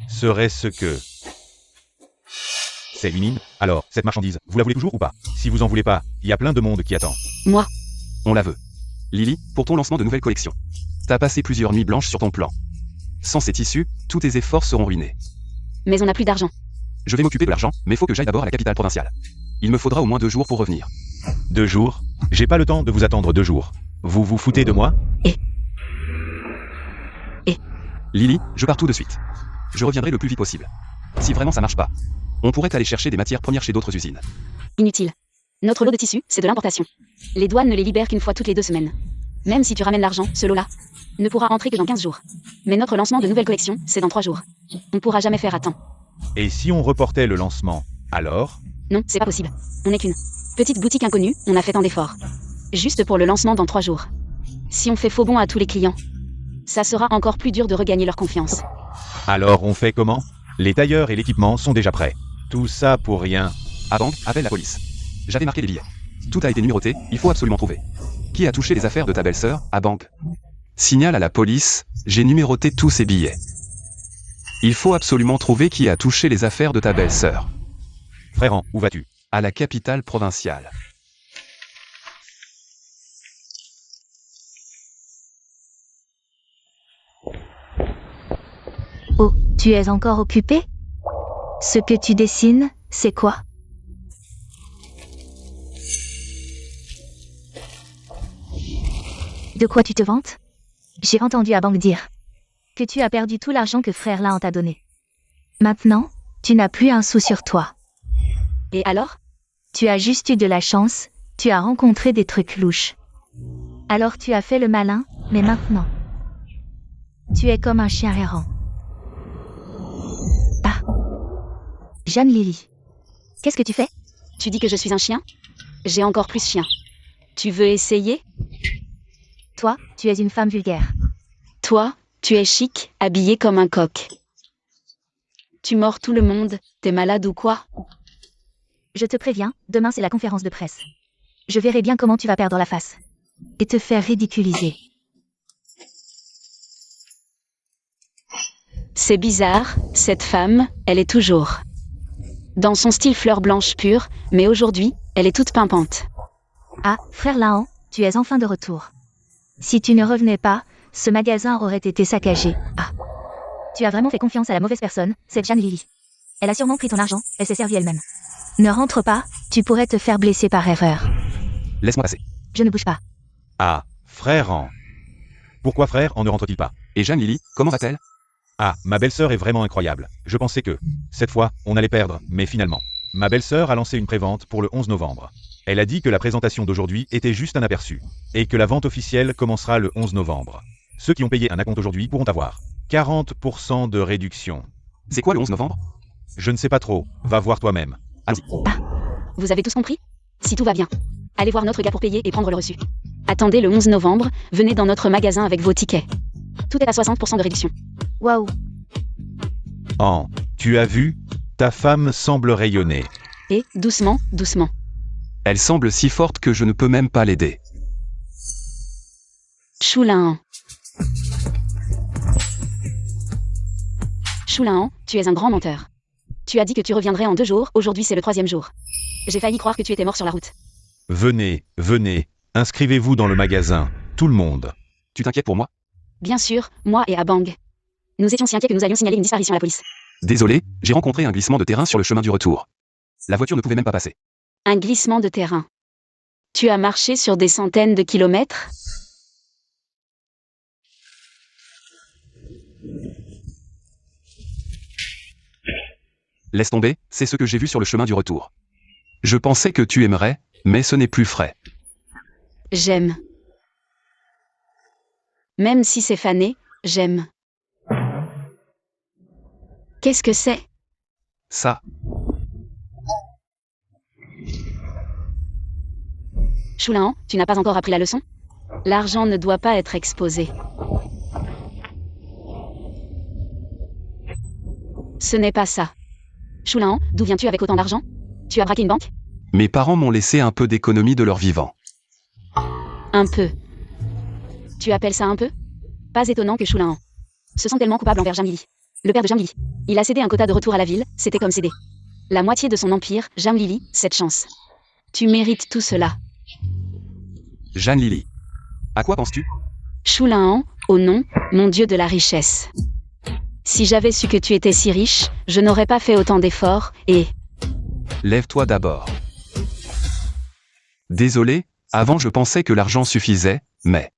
Serait-ce que... C'est une mine? Alors, cette marchandise, vous la voulez toujours ou pas? Si vous en voulez pas, il y a plein de monde qui attend. Moi, On la veut. Lily, pour ton lancement de nouvelle collection. T'as passé plusieurs nuits blanches sur ton plan. Sans ces tissus, tous tes efforts seront ruinés. mais on n'a plus d'argent. Je vais m'occuper de l'argent, mais faut que j'aille d'abord à la capitale provinciale. Il me faudra au moins 2 jours pour revenir. 2 jours? J'ai pas le temps de vous attendre 2 jours. Vous vous foutez de moi? Lily, je pars tout de suite. Je reviendrai le plus vite possible. Si vraiment ça marche pas, on pourrait aller chercher des matières premières chez d'autres usines. Inutile. Notre lot de tissus, c'est de l'importation. Les douanes ne les libèrent qu'une fois toutes les 2 semaines. Même si tu ramènes l'argent, ce lot-là ne pourra entrer que dans 15 jours. Mais notre lancement de nouvelle collection, c'est dans 3 jours. On ne pourra jamais faire à temps. Et si on reportait le lancement, alors? Non, c'est pas possible. On n'est qu'une petite boutique inconnue, on a fait tant d'efforts. Juste pour le lancement dans 3 jours. Si on fait faux bon à tous les clients, ça sera encore plus dur de regagner leur confiance. Alors on fait comment? Les tailleurs et l'équipement sont déjà prêts. Tout ça pour rien. À banque, appelle la police. J'avais marqué les billets. Tout a été numéroté, il faut absolument trouver. Qui a touché les affaires de ta belle-sœur, à banque? Signal à la police, j'ai numéroté tous ces billets. Il faut absolument trouver qui a touché les affaires de ta belle-sœur. Frère Han, où vas-tu? À la capitale provinciale. Oh, tu es encore occupé? Ce que tu dessines, c'est quoi? De quoi tu te vantes? J'ai entendu à banque dire que tu as perdu tout l'argent que frère Lahan t'a donné. Maintenant, tu n'as plus un sou sur toi. Et alors? Tu as juste eu de la chance, tu as rencontré des trucs louches. Alors tu as fait le malin, mais maintenant, tu es comme un chien errant. Ah. Jeanne Lily. Qu'est-ce que tu fais? Tu dis que je suis un chien? J'ai encore plus chien. Tu veux essayer? Toi, tu es une femme vulgaire. Toi, tu es chic, habillé comme un coq. Tu mords tout le monde, t'es malade ou quoi? Je te préviens, demain c'est la conférence de presse. Je verrai bien comment tu vas perdre la face. Et te faire ridiculiser. C'est bizarre, cette femme, elle est toujours dans son style fleur blanche pure, mais aujourd'hui, elle est toute pimpante. Ah, frère Lahan, tu es enfin de retour. Si tu ne revenais pas, ce magasin aurait été saccagé. Ah. Tu as vraiment fait confiance à la mauvaise personne, cette Jeanne Lily. Elle a sûrement pris ton argent, elle s'est servie elle-même. Ne rentre pas, tu pourrais te faire blesser par erreur. Laisse-moi passer. Je ne bouge pas. Ah, frère Han. Pourquoi frère Han ne rentre-t-il pas? Et Jeanne Lily, comment va-t-elle? Ah, ma belle-sœur est vraiment incroyable. Je pensais que, cette fois, on allait perdre, mais finalement. Ma belle-sœur a lancé une prévente pour le 11 novembre. Elle a dit que la présentation d'aujourd'hui était juste un aperçu, et que la vente officielle commencera le 11 novembre. Ceux qui ont payé un acompte aujourd'hui pourront avoir 40% de réduction. C'est quoi le 11 novembre? Je ne sais pas trop, va voir toi-même. Allons-y. Vous avez tous compris? Si tout va bien, allez voir notre gars pour payer et prendre le reçu. Attendez le 11 novembre, venez dans notre magasin avec vos tickets. Tout est à 60% de réduction. Waouh. Han, tu as vu? Ta femme semble rayonner. Et, doucement, doucement. Elle semble si forte que je ne peux même pas l'aider. Choulin. Choulin, tu es un grand menteur. Tu as dit que tu reviendrais en 2 jours, aujourd'hui c'est le 3e jour. J'ai failli croire que tu étais mort sur la route. Venez, venez, inscrivez-vous dans le magasin, tout le monde. Tu t'inquiètes pour moi? Bien sûr, moi et Abang. Nous étions si inquiets que nous allions signaler une disparition à la police. Désolé, j'ai rencontré un glissement de terrain sur le chemin du retour. La voiture ne pouvait même pas passer. Un glissement de terrain. Tu as marché sur des centaines de kilomètres? Laisse tomber, c'est ce que j'ai vu sur le chemin du retour. Je pensais que tu aimerais, mais ce n'est plus frais. J'aime. Même si c'est fané, j'aime. Qu'est-ce que c'est? Ça, Choulin, tu n'as pas encore appris la leçon? L'argent ne doit pas être exposé. Ce n'est pas ça. Choulin, d'où viens-tu avec autant d'argent? Tu as braqué une banque? mes parents m'ont laissé un peu d'économie de leur vivant. Un peu. Tu appelles ça un peu? Pas étonnant que Choulin se sent tellement coupable envers Jamili. Le père de Jamili. Il a cédé un quota de retour à la ville, c'était comme céder la moitié de son empire, Jamili, cette chance. Tu mérites tout cela. Jeanne Lily. À quoi penses-tu? Choulin, au nom, mon dieu de la richesse. Si j'avais su que tu étais si riche, je n'aurais pas fait autant d'efforts, et... Lève-toi d'abord. Désolé, avant je pensais que l'argent suffisait, mais...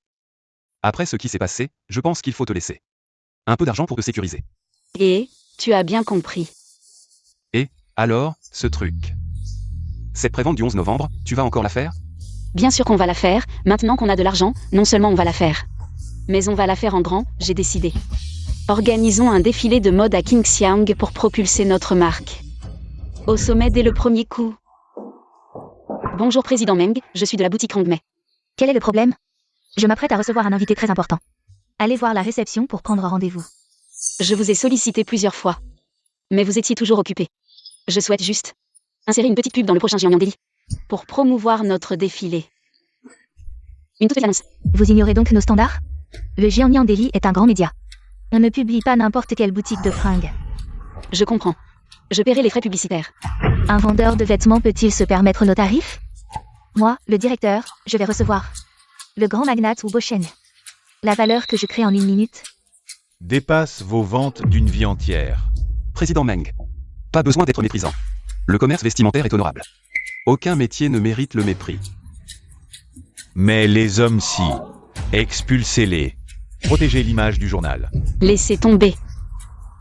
Après ce qui s'est passé, je pense qu'il faut te laisser un peu d'argent pour te sécuriser. Et, tu as bien compris. Alors, ce truc. Cette prévente du 11 novembre, tu vas encore la faire? Bien sûr qu'on va la faire, maintenant qu'on a de l'argent, non seulement on va la faire. Mais on va la faire en grand, j'ai décidé. Organisons un défilé de mode à Qingxiang pour propulser notre marque. Au sommet dès le premier coup. Bonjour Président Meng, je suis de la boutique Hongmei. Quel est le problème? Je m'apprête à recevoir un invité très important. Allez voir la réception pour prendre rendez-vous. Je vous ai sollicité plusieurs fois. Mais vous étiez toujours occupé. Je souhaite juste insérer une petite pub dans le prochain Jiangnan Daily pour promouvoir notre défilé. Une toute petite annonce. Vous ignorez donc nos standards? Le Jiangnan Daily est un grand média. On ne publie pas n'importe quelle boutique de fringues. Je comprends. Je paierai les frais publicitaires. Un vendeur de vêtements peut-il se permettre nos tarifs? Moi, le directeur, je vais recevoir le grand magnate ou Bosheng. La valeur que je crée en 1 minute Dépasse vos ventes d'une vie entière. Président Meng. Pas besoin d'être méprisant. Le commerce vestimentaire est honorable. Aucun métier ne mérite le mépris. Mais les hommes si. Expulsez-les. Protégez l'image du journal. Laissez tomber.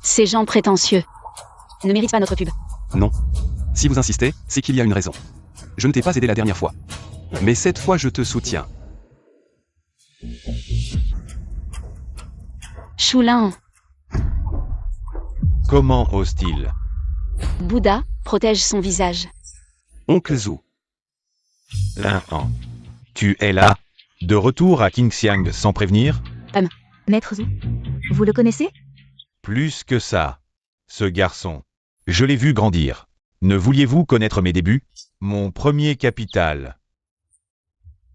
Ces gens prétentieux ne méritent pas notre pub. Non. Si vous insistez, c'est qu'il y a une raison. Je ne t'ai pas aidé la dernière fois. Mais cette fois je te soutiens. Choulin, Comment ose-t-il? Bouddha, protège son visage. Oncle Zhou. L'un. Tu es là? De retour à Qingxiang sans prévenir? Maître Zhu, vous le connaissez? Plus que ça. Ce garçon. Je l'ai vu grandir. Ne vouliez-vous connaître mes débuts? Mon premier capital.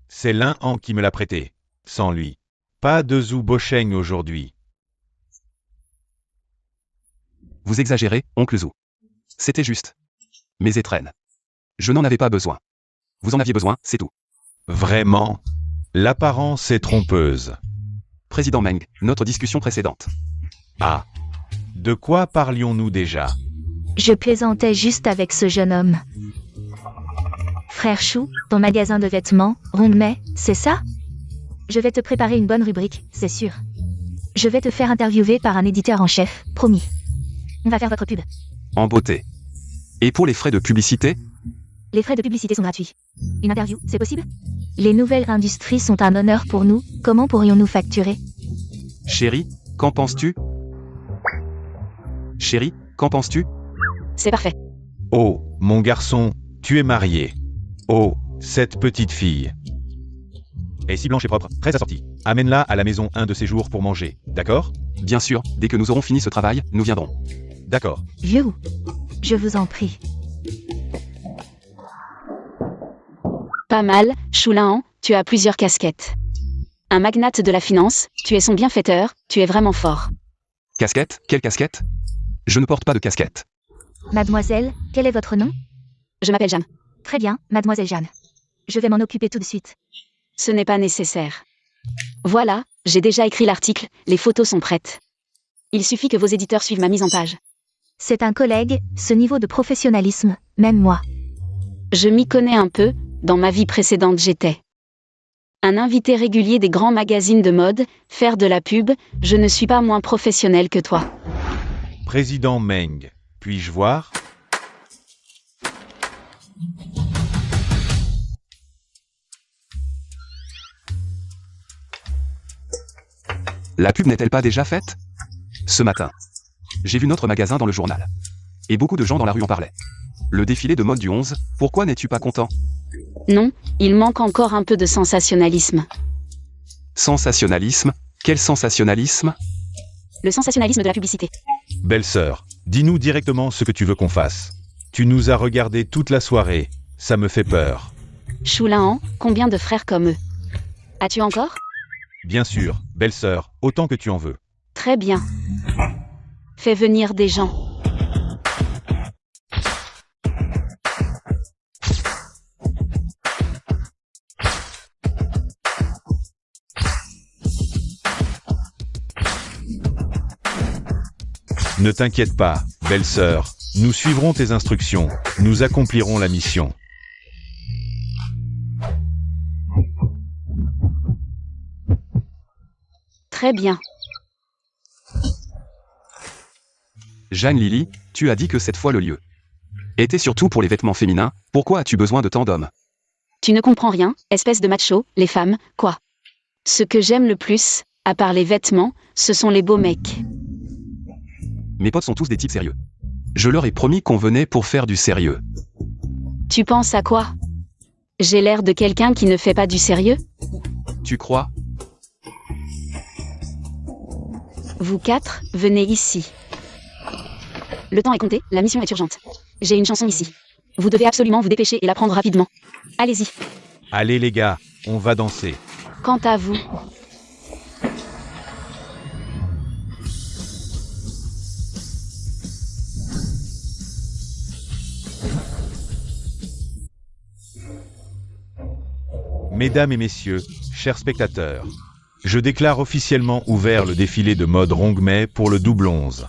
C'est l'un qui me l'a prêté. Sans lui. Pas de Zhu Bosheng aujourd'hui. Vous exagérez, oncle Zhou. C'était juste. Mes étrennes. Je n'en avais pas besoin. Vous en aviez besoin, c'est tout. Vraiment? L'apparence est trompeuse. Président Meng, notre discussion précédente. Ah. De quoi parlions-nous déjà? Je plaisantais juste avec ce jeune homme. Frère Chou, ton magasin de vêtements, Hongmei, c'est ça? Je vais te préparer une bonne rubrique, c'est sûr. Je vais te faire interviewer par un éditeur en chef, promis. On va faire votre pub. En beauté. Et pour les frais de publicité? Les frais de publicité sont gratuits. Une interview, c'est possible? Les nouvelles industries sont un honneur pour nous, comment pourrions-nous facturer? Chérie, qu'en penses-tu? Chérie, qu'en penses-tu? C'est parfait. Oh, mon garçon, tu es marié. Oh, cette petite fille. Et si blanche et propre, très assortie. Amène-la à la maison un de ces jours pour manger, d'accord? Bien sûr, dès que nous aurons fini ce travail, nous viendrons. D'accord. Vieux, je vous en prie. Pas mal, Choulin, tu as plusieurs casquettes. Un magnate de la finance, tu es son bienfaiteur, tu es vraiment fort. Casquette? Quelle casquette? Je ne porte pas de casquette. Mademoiselle, quel est votre nom? Je m'appelle Jeanne. Très bien, mademoiselle Jeanne. Je vais m'en occuper tout de suite. Ce n'est pas nécessaire. Voilà, j'ai déjà écrit l'article, les photos sont prêtes. Il suffit que vos éditeurs suivent ma mise en page. C'est un collègue, ce niveau de professionnalisme, même moi. Je m'y connais un peu, dans ma vie précédente j'étais un invité régulier des grands magazines de mode, faire de la pub, je ne suis pas moins professionnel que toi. Président Meng, puis-je voir? La pub n'est-elle pas déjà faite? Ce matin, j'ai vu notre magasin dans le journal. Et beaucoup de gens dans la rue en parlaient. Le défilé de mode du 11, pourquoi n'es-tu pas content? Non, il manque encore un peu de sensationnalisme. Sensationnalisme? Quel sensationnalisme? Le sensationnalisme de la publicité. Belle-sœur, dis-nous directement ce que tu veux qu'on fasse. Tu nous as regardé toute la soirée, ça me fait peur. Choulin, combien de frères comme eux? As-tu encore? Bien sûr, belle-sœur, autant que tu en veux. Très bien. Fais venir des gens. Ne t'inquiète pas, belle-sœur, nous suivrons tes instructions, nous accomplirons la mission. Très bien. Jeanne Lily, tu as dit que cette fois le lieu était surtout pour les vêtements féminins, pourquoi as-tu besoin de tant d'hommes? Tu ne comprends rien, espèce de macho, les femmes, quoi. Ce que j'aime le plus, à part les vêtements, ce sont les beaux mecs. Mes potes sont tous des types sérieux. Je leur ai promis qu'on venait pour faire du sérieux. Tu penses à quoi? J'ai l'air de quelqu'un qui ne fait pas du sérieux? Tu crois? Vous quatre, venez ici. Le temps est compté, la mission est urgente. J'ai une chanson ici. Vous devez absolument vous dépêcher et la prendre rapidement. Allez-y. Allez les gars, on va danser. Quant à vous... Mesdames et messieurs, chers spectateurs, je déclare officiellement ouvert le défilé de mode Rongmei pour le double 11.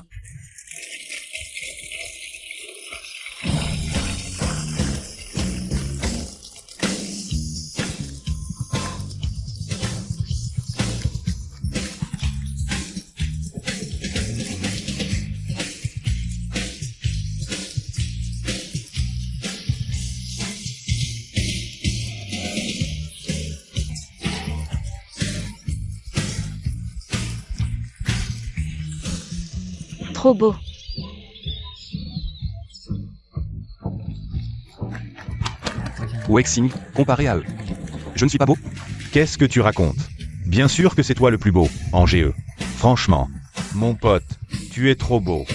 Trop beau. Wexing, comparé à eux. Je ne suis pas beau? Qu'est-ce que tu racontes? Bien sûr que c'est toi le plus beau, en GE. Franchement, mon pote, tu es trop beau.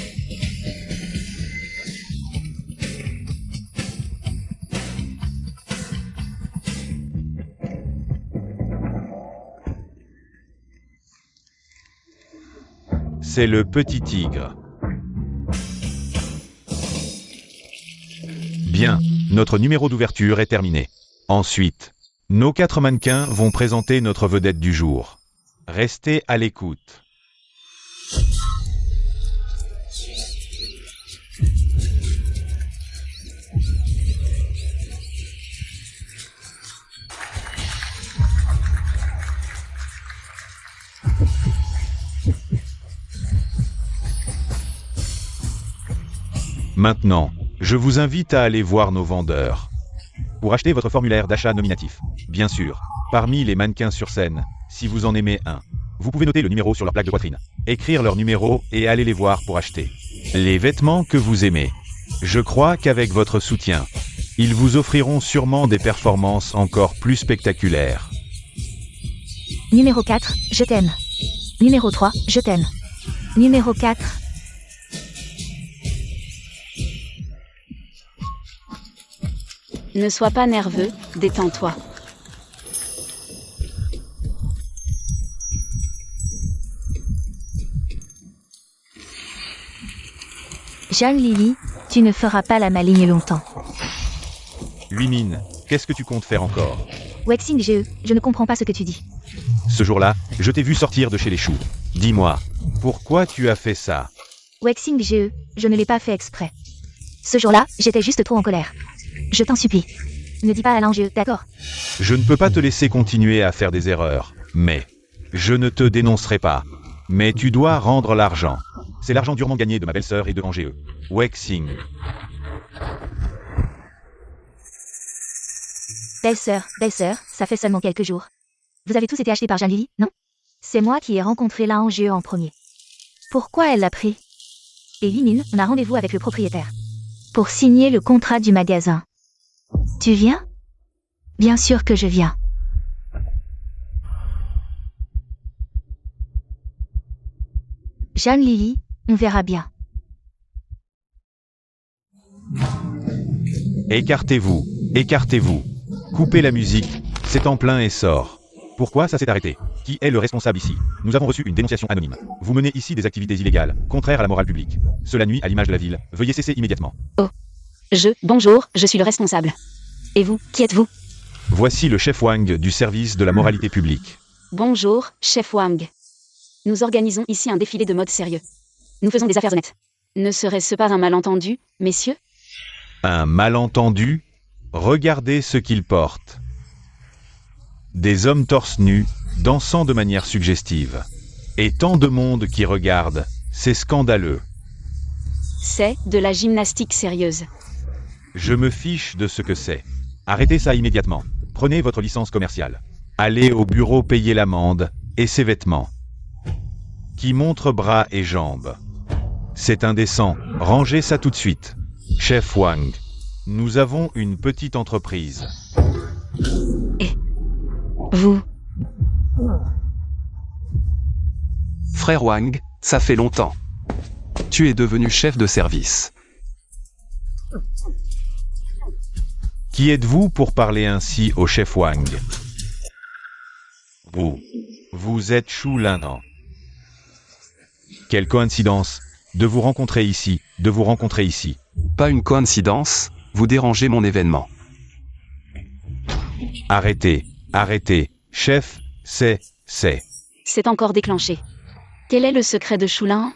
C'est le petit tigre. Bien, notre numéro d'ouverture est terminé. Ensuite, nos 4 mannequins vont présenter notre vedette du jour. Restez à l'écoute. Maintenant, je vous invite à aller voir nos vendeurs. Pour acheter votre formulaire d'achat nominatif, bien sûr, parmi les mannequins sur scène, si vous en aimez un, vous pouvez noter le numéro sur leur plaque de poitrine, écrire leur numéro et aller les voir pour acheter les vêtements que vous aimez. Je crois qu'avec votre soutien, ils vous offriront sûrement des performances encore plus spectaculaires. Numéro 4, je t'aime. Numéro 3, je t'aime. Numéro 4. Ne sois pas nerveux, détends-toi. Zhang Lili, tu ne feras pas la maligne longtemps. Huimine, qu'est-ce que tu comptes faire encore? Wexing GE, je ne comprends pas ce que tu dis. Ce jour-là, je t'ai vu sortir de chez les choux. Dis-moi, pourquoi tu as fait ça? Wexing GE, je ne l'ai pas fait exprès. Ce jour-là, j'étais juste trop en colère. Je t'en supplie. Ne dis pas Alain GE, d'accord? Je ne peux pas te laisser continuer à faire des erreurs, mais je ne te dénoncerai pas. Mais tu dois rendre l'argent. C'est l'argent durement gagné de ma belle-sœur et de Angé. Wexing. Belle-sœur, ça fait seulement quelques jours. Vous avez tous été achetés par Zhang Lili, non? C'est moi qui ai rencontré Alain GE en premier. Pourquoi elle l'a pris? Et Huimine, on a rendez-vous avec le propriétaire. Pour signer le contrat du magasin. Tu viens? Bien sûr que je viens. Zhang Lili, on verra bien. Écartez-vous, écartez-vous. Coupez la musique, c'est en plein essor. Pourquoi ça s'est arrêté? Qui est le responsable ici? Nous avons reçu une dénonciation anonyme. Vous menez ici des activités illégales, contraires à la morale publique. Cela nuit à l'image de la ville. Veuillez cesser immédiatement. Bonjour, je suis le responsable. Et vous, qui êtes-vous? Voici le chef Wang du service de la moralité publique. Bonjour, chef Wang. Nous organisons ici un défilé de mode sérieux. Nous faisons des affaires honnêtes. Ne serait-ce pas un malentendu, messieurs? Un malentendu? Regardez ce qu'ils portent. Des hommes torse nus, dansant de manière suggestive. Et tant de monde qui regarde, c'est scandaleux. C'est de la gymnastique sérieuse. Je me fiche de ce que c'est. Arrêtez ça immédiatement. Prenez votre licence commerciale. Allez au bureau payer l'amende et ses vêtements. Qui montre bras et jambes. C'est indécent. Rangez ça tout de suite. Chef Wang, nous avons une petite entreprise. Vous. Frère Wang, ça fait longtemps. Tu es devenu chef de service. Qui êtes-vous pour parler ainsi au chef Wang? Vous êtes Chou Lin. Quelle coïncidence de vous rencontrer ici, Pas une coïncidence, vous dérangez mon événement. Arrêtez, chef, c'est. C'est encore déclenché. Quel est le secret de Choulin?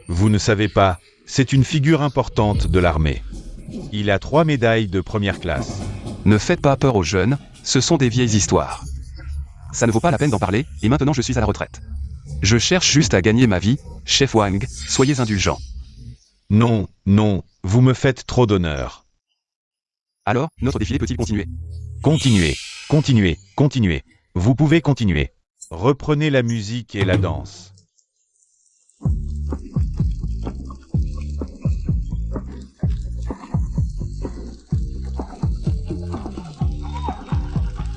Vous ne savez pas, c'est une figure importante de l'armée. Il a 3 médailles de première classe. Ne faites pas peur aux jeunes, ce sont des vieilles histoires. Ça ne vaut pas la peine d'en parler, et maintenant je suis à la retraite. Je cherche juste à gagner ma vie, chef Wang, soyez indulgent. Non, vous me faites trop d'honneur. Alors, notre défilé peut-il continuer? Continuez. Vous pouvez continuer. Reprenez la musique et la danse.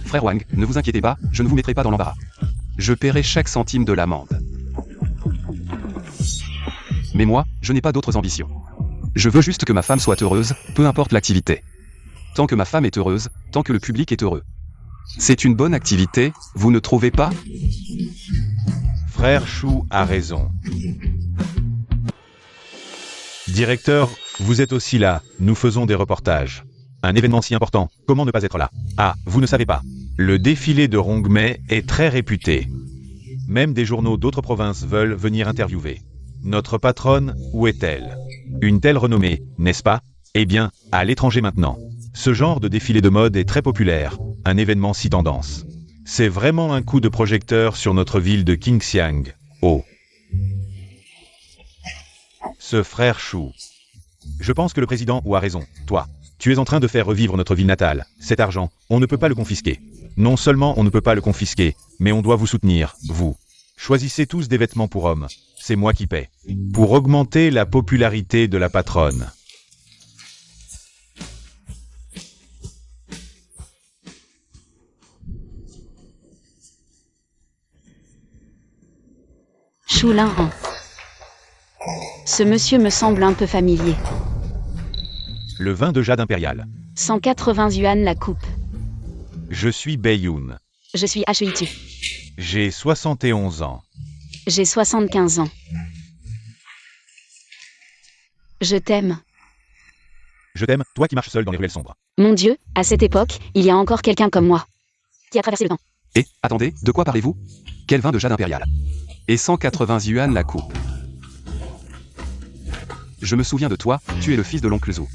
Frère Wang, ne vous inquiétez pas, je ne vous mettrai pas dans l'embarras. Je paierai chaque centime de l'amende. Mais moi, je n'ai pas d'autres ambitions. Je veux juste que ma femme soit heureuse, peu importe l'activité. Tant que ma femme est heureuse, tant que le public est heureux. C'est une bonne activité, vous ne trouvez pas? Frère Chou a raison. Directeur, vous êtes aussi là, nous faisons des reportages. Un événement si important, comment ne pas être là? Ah, vous ne savez pas. Le défilé de Rongmei est très réputé. Même des journaux d'autres provinces veulent venir interviewer. Notre patronne, où est-elle? Une telle renommée, n'est-ce pas? Eh bien, à l'étranger maintenant. Ce genre de défilé de mode est très populaire, un événement si tendance. C'est vraiment un coup de projecteur sur notre ville de Qingxiang. Oh. Ce frère Chou. Je pense que le président a raison, toi. Tu es en train de faire revivre notre ville natale. Cet argent, on ne peut pas le confisquer. Non seulement on ne peut pas le confisquer, mais on doit vous soutenir, vous. Choisissez tous des vêtements pour hommes. C'est moi qui paie. Pour augmenter la popularité de la patronne. Choulin. Ce monsieur me semble un peu familier. Le vin de jade impérial. 180 yuan la coupe. Je suis Bayoun. Je suis Heitu. J'ai 71 ans. J'ai 75 ans. Je t'aime. Je t'aime, toi qui marches seul dans les ruelles sombres. Mon Dieu, à cette époque, il y a encore quelqu'un comme moi. Qui a traversé le temps. Et, attendez, de quoi parlez-vous? Quel vin de jade impérial? Et 180 yuan la coupe. Je me souviens de toi, tu es le fils de l'oncle Zhou.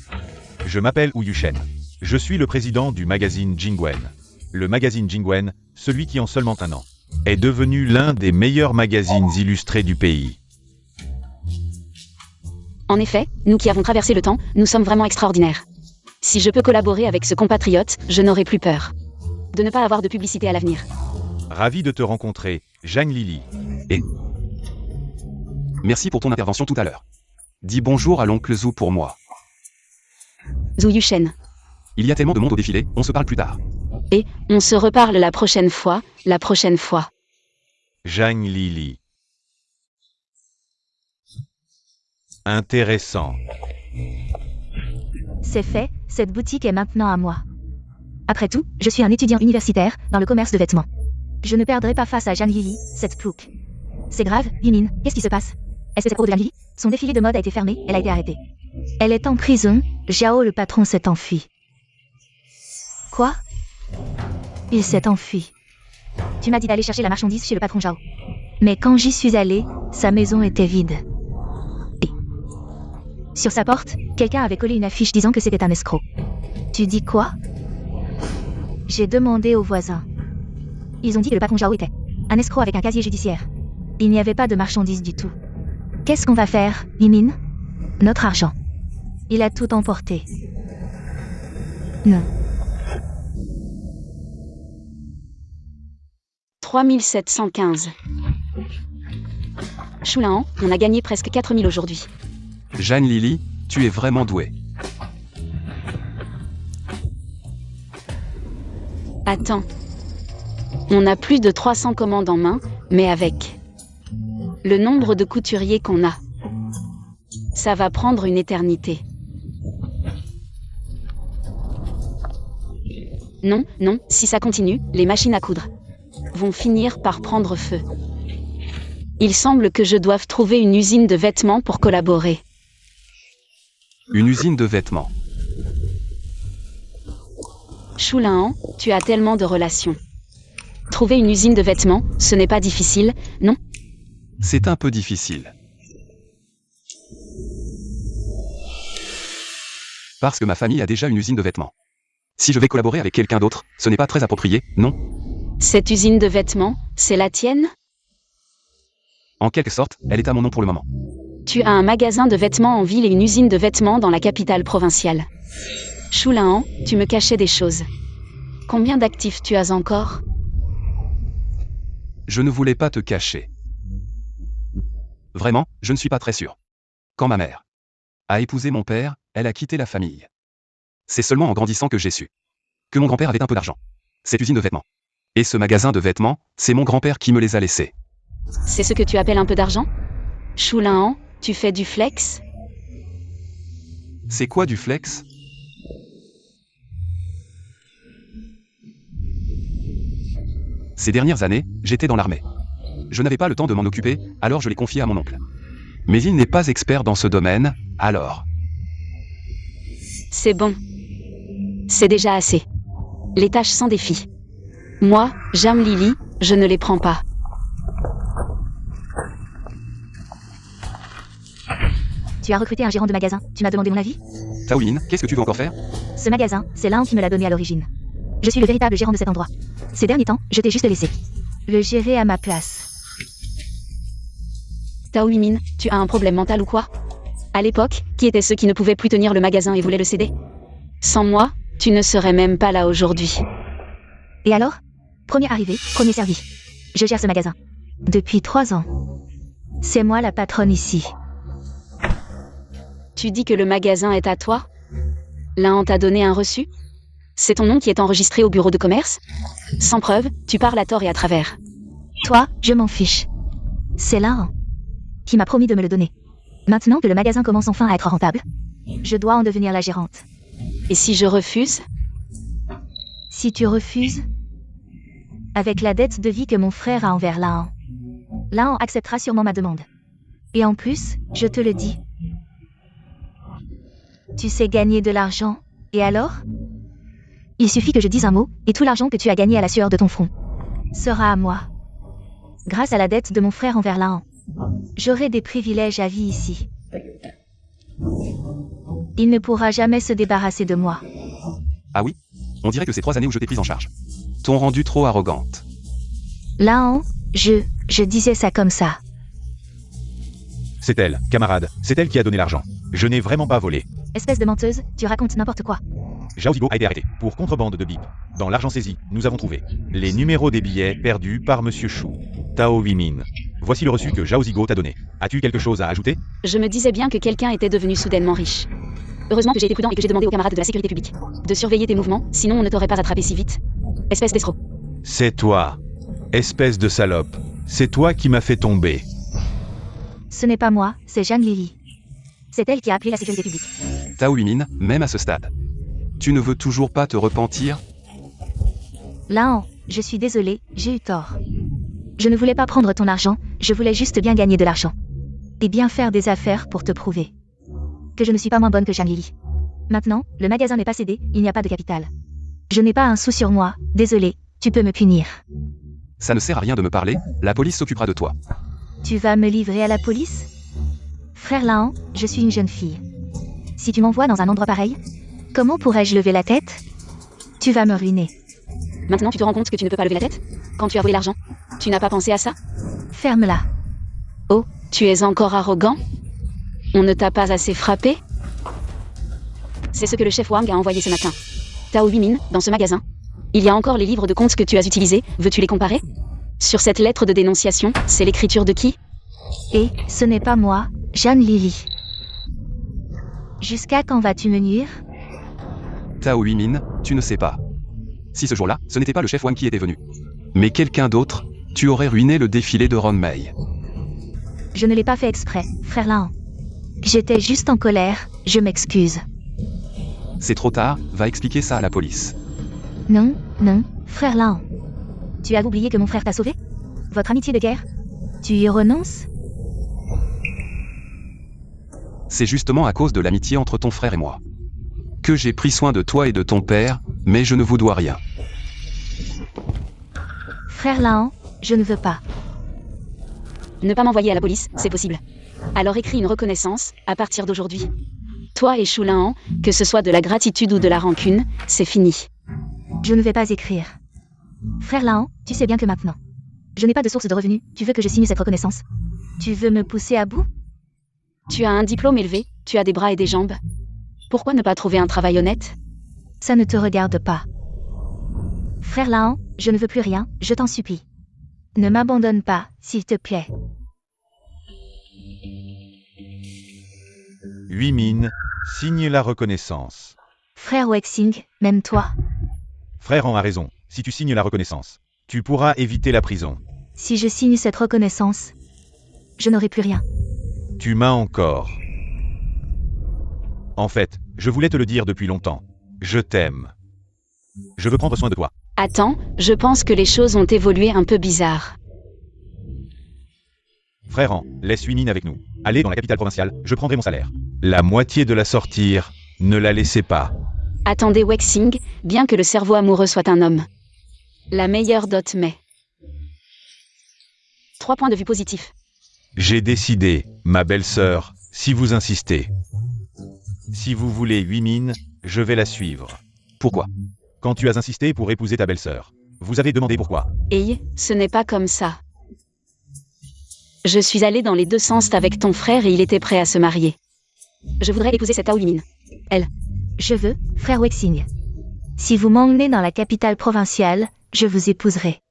Je m'appelle Wu Yushen. Je suis le président du magazine Jingwen. Le magazine Jingwen, celui qui en seulement un an, est devenu l'un des meilleurs magazines illustrés du pays. En effet, nous qui avons traversé le temps, nous sommes vraiment extraordinaires. Si je peux collaborer avec ce compatriote, je n'aurai plus peur de ne pas avoir de publicité à l'avenir. Ravi de te rencontrer, Zhang Lili. Et merci pour ton intervention tout à l'heure. Dis bonjour à l'oncle Zhou pour moi. Zhou Yushen. Il y a tellement de monde au défilé, on se parle plus tard. Et, on se reparle la prochaine fois. Zhang Lili. Intéressant. C'est fait, cette boutique est maintenant à moi. Après tout, je suis un étudiant universitaire dans le commerce de vêtements. Je ne perdrai pas face à Zhang Lili, cette plouc. C'est grave, Yimin, qu'est-ce qui se passe? Est-ce que c'est pour de Zhang Lili? Son défilé de mode a été fermé, elle a été arrêtée. Elle est en prison, Xiao le patron s'est enfui. Quoi? Il s'est enfui. Tu m'as dit d'aller chercher la marchandise chez le patron Zhao. Mais quand j'y suis allée, sa maison était vide. Et sur sa porte, quelqu'un avait collé une affiche disant que c'était un escroc. Tu dis quoi? J'ai demandé aux voisins. Ils ont dit que le patron Zhao était un escroc avec un casier judiciaire. Il n'y avait pas de marchandises du tout. Qu'est-ce qu'on va faire, Yimin? Notre argent. Il a tout emporté. Non. 3715. Choulan, on a gagné presque 4000 aujourd'hui. Zhang Lili, tu es vraiment doué. Attends. On a plus de 300 commandes en main, mais avec le nombre de couturiers qu'on a, ça va prendre une éternité. Non, si ça continue, les machines à coudre vont finir par prendre feu. Il semble que je doive trouver une usine de vêtements pour collaborer. Une usine de vêtements. Choulan, tu as tellement de relations. Trouver une usine de vêtements, ce n'est pas difficile, non? C'est un peu difficile. Parce que ma famille a déjà une usine de vêtements. Si je vais collaborer avec quelqu'un d'autre, ce n'est pas très approprié, non? Cette usine de vêtements, c'est la tienne? En quelque sorte, elle est à mon nom pour le moment. Tu as un magasin de vêtements en ville et une usine de vêtements dans la capitale provinciale. Choulan, tu me cachais des choses. Combien d'actifs tu as encore? Je ne voulais pas te cacher. Vraiment, je ne suis pas très sûr. Quand ma mère a épousé mon père, elle a quitté la famille. C'est seulement en grandissant que j'ai su que mon grand-père avait un peu d'argent. Cette usine de vêtements. Et ce magasin de vêtements, c'est mon grand-père qui me les a laissés. C'est ce que tu appelles un peu d'argent? Choulan, tu fais du flex? C'est quoi du flex? Ces dernières années, j'étais dans l'armée. Je n'avais pas le temps de m'en occuper, alors je l'ai confié à mon oncle. Mais il n'est pas expert dans ce domaine, alors. C'est bon. C'est déjà assez. Les tâches sans défi. Moi, Zhang Lili, je ne les prends pas. Tu as recruté un gérant de magasin, tu m'as demandé mon avis? Taoyin, qu'est-ce que tu veux encore faire? Ce magasin, c'est Laon qui me l'a donné à l'origine. Je suis le véritable gérant de cet endroit. Ces derniers temps, je t'ai juste laissé le gérer à ma place. Tao Yimin, tu as un problème mental ou quoi? À l'époque, qui étaient ceux qui ne pouvaient plus tenir le magasin et voulaient le céder? Sans moi, tu ne serais même pas là aujourd'hui. Et alors? Premier arrivé, premier servi. Je gère ce magasin. Depuis 3 ans. C'est moi la patronne ici. Tu dis que le magasin est à toi? L'un t'a donné un reçu? C'est ton nom qui est enregistré au bureau de commerce? Sans preuve, tu parles à tort et à travers. Toi, je m'en fiche. C'est Laon qui m'a promis de me le donner. Maintenant que le magasin commence enfin à être rentable, je dois en devenir la gérante. Et si je refuse? Si tu refuses, avec la dette de vie que mon frère a envers Lahan, Lahan acceptera sûrement ma demande. Et en plus, je te le dis, tu sais gagner de l'argent, et alors? Il suffit que je dise un mot, et tout l'argent que tu as gagné à la sueur de ton front sera à moi. Grâce à la dette de mon frère envers Lahan, j'aurai des privilèges à vie ici. Il ne pourra jamais se débarrasser de moi. Ah oui? On dirait que ces 3 années où je t'ai prise en charge t'ont rendu trop arrogante. Lahan, je disais ça comme ça. C'est elle, camarade, c'est elle qui a donné l'argent. Je n'ai vraiment pas volé. Espèce de menteuse, tu racontes n'importe quoi. Zhao Zigo a été arrêté pour contrebande de bip. Dans l'argent saisi, nous avons trouvé les numéros des billets perdus par Monsieur Shu. Tao Wimin. Voici le reçu que Zhao Zigo t'a donné. As-tu quelque chose à ajouter? Je me disais bien que quelqu'un était devenu soudainement riche. Heureusement que j'ai été prudent et que j'ai demandé aux camarades de la sécurité publique de surveiller tes mouvements, sinon on ne t'aurait pas attrapé si vite. Espèce d'escroc. C'est toi. Espèce de salope. C'est toi qui m'as fait tomber. Ce n'est pas moi, c'est Zhang Lili. C'est elle qui a appelé la sécurité publique. Tao Huimin, même à ce stade. Tu ne veux toujours pas te repentir? Lahan, je suis désolée, j'ai eu tort. Je ne voulais pas prendre ton argent, je voulais juste bien gagner de l'argent. Et bien faire des affaires pour te prouver que je ne suis pas moins bonne que Zhang Lili. Maintenant, le magasin n'est pas cédé, il n'y a pas de capital. Je n'ai pas un sou sur moi, désolé, tu peux me punir. Ça ne sert à rien de me parler, la police s'occupera de toi. Tu vas me livrer à la police? Frère Lahan, je suis une jeune fille. Si tu m'envoies dans un endroit pareil, comment pourrais-je lever la tête? Tu vas me ruiner. Maintenant tu te rends compte que tu ne peux pas lever la tête? Quand tu as volé l'argent? Tu n'as pas pensé à ça? Ferme-la. Oh, tu es encore arrogant? On ne t'a pas assez frappé? C'est ce que le chef Wang a envoyé ce matin. Tao Huimin, dans ce magasin. Il y a encore les livres de comptes que tu as utilisés, veux-tu les comparer? Sur cette lettre de dénonciation, c'est l'écriture de qui? Et ce n'est pas moi, Zhang Lili. Jusqu'à quand vas-tu me nuire? Tao Huimin, tu ne sais pas. Si ce jour-là, ce n'était pas le chef Wang qui était venu, mais quelqu'un d'autre, tu aurais ruiné le défilé de Ron Mei. Je ne l'ai pas fait exprès, frère Lahan. J'étais juste en colère, je m'excuse. C'est trop tard, va expliquer ça à la police. Non, frère Lahan. Tu as oublié que mon frère t'a sauvé? Votre amitié de guerre? Tu y renonces? C'est justement à cause de l'amitié entre ton frère et moi que j'ai pris soin de toi et de ton père, mais je ne vous dois rien. Frère Lahan, je ne veux pas. Ne pas m'envoyer à la police, c'est possible. Alors écris une reconnaissance, à partir d'aujourd'hui. Toi et Shu Lahan, que ce soit de la gratitude ou de la rancune, c'est fini. Je ne vais pas écrire. Frère Lahan, tu sais bien que maintenant, je n'ai pas de source de revenus, tu veux que je signe cette reconnaissance? Tu veux me pousser à bout? Tu as un diplôme élevé, tu as des bras et des jambes. Pourquoi ne pas trouver un travail honnête? Ça ne te regarde pas. Frère Lahan, je ne veux plus rien, je t'en supplie. Ne m'abandonne pas, s'il te plaît. Huimin, signe la reconnaissance. Frère Wexing, même toi. Frère en a raison, si tu signes la reconnaissance, tu pourras éviter la prison. Si je signe cette reconnaissance, je n'aurai plus rien. Tu m'as encore. En fait, je voulais te le dire depuis longtemps. Je t'aime. Je veux prendre soin de toi. Attends, je pense que les choses ont évolué un peu bizarre. Frère An, laisse Huimin avec nous. Allez dans la capitale provinciale, je prendrai mon salaire. La moitié de la sortir, ne la laissez pas. Attendez Wexing, bien que le cerveau amoureux soit un homme. La meilleure dot mais. 3 points de vue positifs. J'ai décidé, ma belle-sœur, si vous insistez. Si vous voulez Huimin, je vais la suivre. Pourquoi? Quand tu as insisté pour épouser ta belle-sœur, vous avez demandé pourquoi. Et ce n'est pas comme ça. Je suis allée dans les deux sens avec ton frère et il était prêt à se marier. Je voudrais épouser cette Tao Huimin. Elle. Je veux, frère Wexing. Si vous m'emmenez dans la capitale provinciale, je vous épouserai.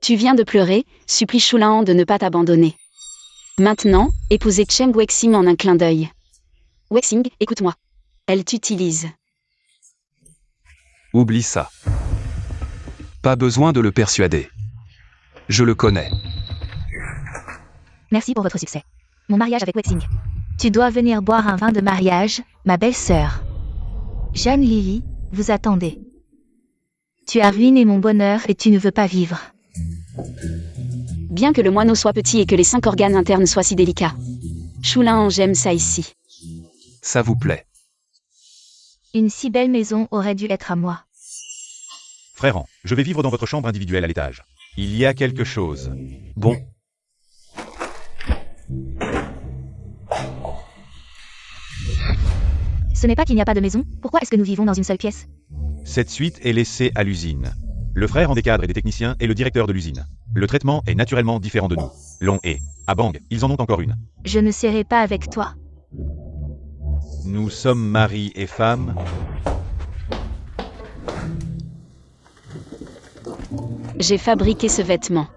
Tu viens de pleurer, supplie Shu Lahan de ne pas t'abandonner. Maintenant, épousez Cheng Wexing en un clin d'œil. Wexing, écoute-moi. Elle t'utilise. Oublie ça. Pas besoin de le persuader. Je le connais. Merci pour votre succès. Mon mariage avec Wexing. Tu dois venir boire un vin de mariage, ma belle-sœur. Jeanne Lily, vous attendez. Tu as ruiné mon bonheur et tu ne veux pas vivre. Bien que le moineau soit petit et que les 5 organes internes soient si délicats. Choulin, j'aime ça ici. Ça vous plaît. Une si belle maison aurait dû être à moi. Frère, je vais vivre dans votre chambre individuelle à l'étage. Il y a quelque chose. Bon, Ce n'est pas qu'il n'y a pas de maison, pourquoi est-ce que nous vivons dans une seule pièce? Cette suite est laissée à l'usine. Le frère en des cadres et des techniciens est le directeur de l'usine. Le traitement est naturellement différent de nous. Long et, à Bang, ils en ont encore une. Je ne serai pas avec toi. Nous sommes mari et femme. J'ai fabriqué ce vêtement.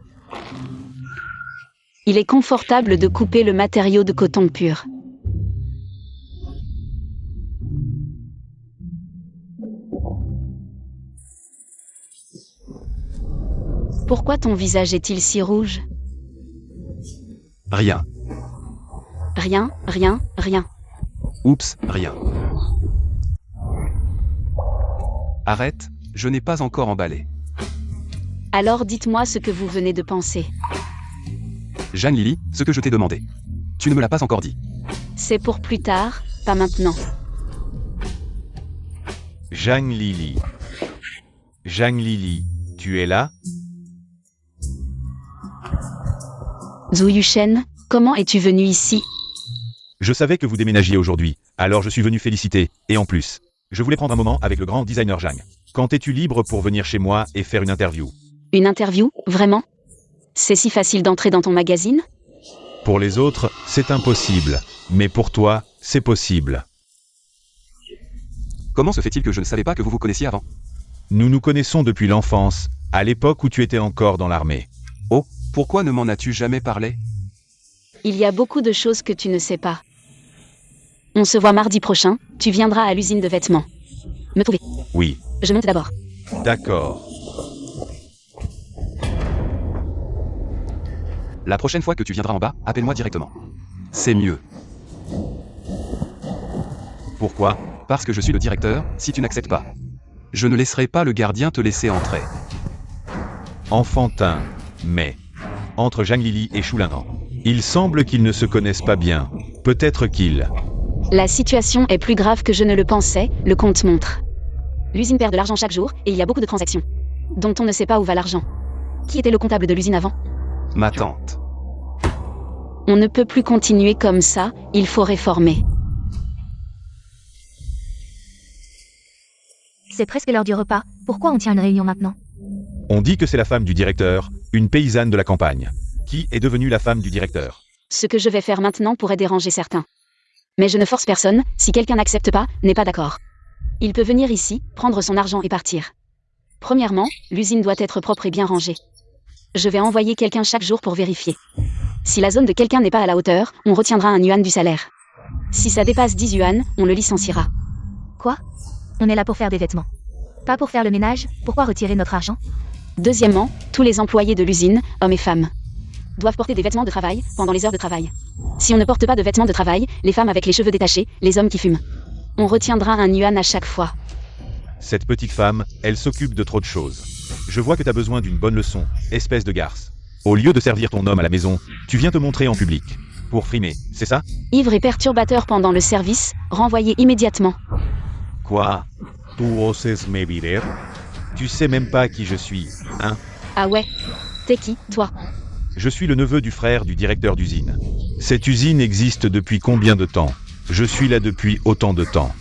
Il est confortable de couper le matériau de coton pur. Pourquoi ton visage est-il si rouge? rien. Rien, rien, rien. Oups, rien. Arrête, je n'ai pas encore emballé. Alors dites-moi ce que vous venez de penser. Jeanne Lily, ce que je t'ai demandé. Tu ne me l'as pas encore dit. C'est pour plus tard, pas maintenant. Jeanne Lily. Jeanne Lily, tu es là? Zhu Yuchen, comment es-tu venu ici? Je savais que vous déménagiez aujourd'hui, alors je suis venu féliciter, et en plus, je voulais prendre un moment avec le grand designer Zhang. Quand es-tu libre pour venir chez moi et faire une interview? Une interview, vraiment? C'est si facile d'entrer dans ton magazine? Pour les autres, c'est impossible, mais pour toi, c'est possible. Comment se fait-il que je ne savais pas que vous vous connaissiez avant? Nous nous connaissons depuis l'enfance, à l'époque où tu étais encore dans l'armée. Oh, pourquoi ne m'en as-tu jamais parlé? Il y a beaucoup de choses que tu ne sais pas. On se voit mardi prochain, tu viendras à l'usine de vêtements. Me trouver. Oui, Je monte d'abord. d'accord. La prochaine fois que tu viendras en bas, appelle-moi directement. C'est mieux. Pourquoi? Parce que je suis le directeur, si tu n'acceptes pas. Je ne laisserai pas le gardien te laisser entrer. Enfantin, mais... Entre Zhang Lily et Choulin, il semble qu'ils ne se connaissent pas bien. Peut-être qu'ils... La situation est plus grave que je ne le pensais, le compte montre. L'usine perd de l'argent chaque jour, et il y a beaucoup de transactions. Dont on ne sait pas où va l'argent. Qui était le comptable de l'usine avant? Ma tante. On ne peut plus continuer comme ça, il faut réformer. C'est presque l'heure du repas, pourquoi on tient une réunion maintenant? On dit que c'est la femme du directeur, une paysanne de la campagne. Qui est devenue la femme du directeur? Ce que je vais faire maintenant pourrait déranger certains. Mais je ne force personne, si quelqu'un n'accepte pas, n'est pas d'accord. Il peut venir ici, prendre son argent et partir. Premièrement, l'usine doit être propre et bien rangée. Je vais envoyer quelqu'un chaque jour pour vérifier. Si la zone de quelqu'un n'est pas à la hauteur, on retiendra 1 yuan du salaire. Si ça dépasse 10 yuan, on le licenciera. Quoi? On est là pour faire des vêtements. Pas pour faire le ménage, pourquoi retirer notre argent? Deuxièmement, tous les employés de l'usine, hommes et femmes, doivent porter des vêtements de travail pendant les heures de travail. Si on ne porte pas de vêtements de travail, les femmes avec les cheveux détachés, les hommes qui fument. On retiendra 1 yuan à chaque fois. Cette petite femme, elle s'occupe de trop de choses. Je vois que t'as besoin d'une bonne leçon, espèce de garce. Au lieu de servir ton homme à la maison, tu viens te montrer en public. Pour frimer, c'est ça? Ivre et perturbateur pendant le service, renvoyé immédiatement. Quoi? Tu oses me virer? Tu sais même pas qui je suis, hein? Ah ouais? T'es qui, toi? Je suis le neveu du frère du directeur d'usine. Cette usine existe depuis combien de temps? Je suis là depuis autant de temps.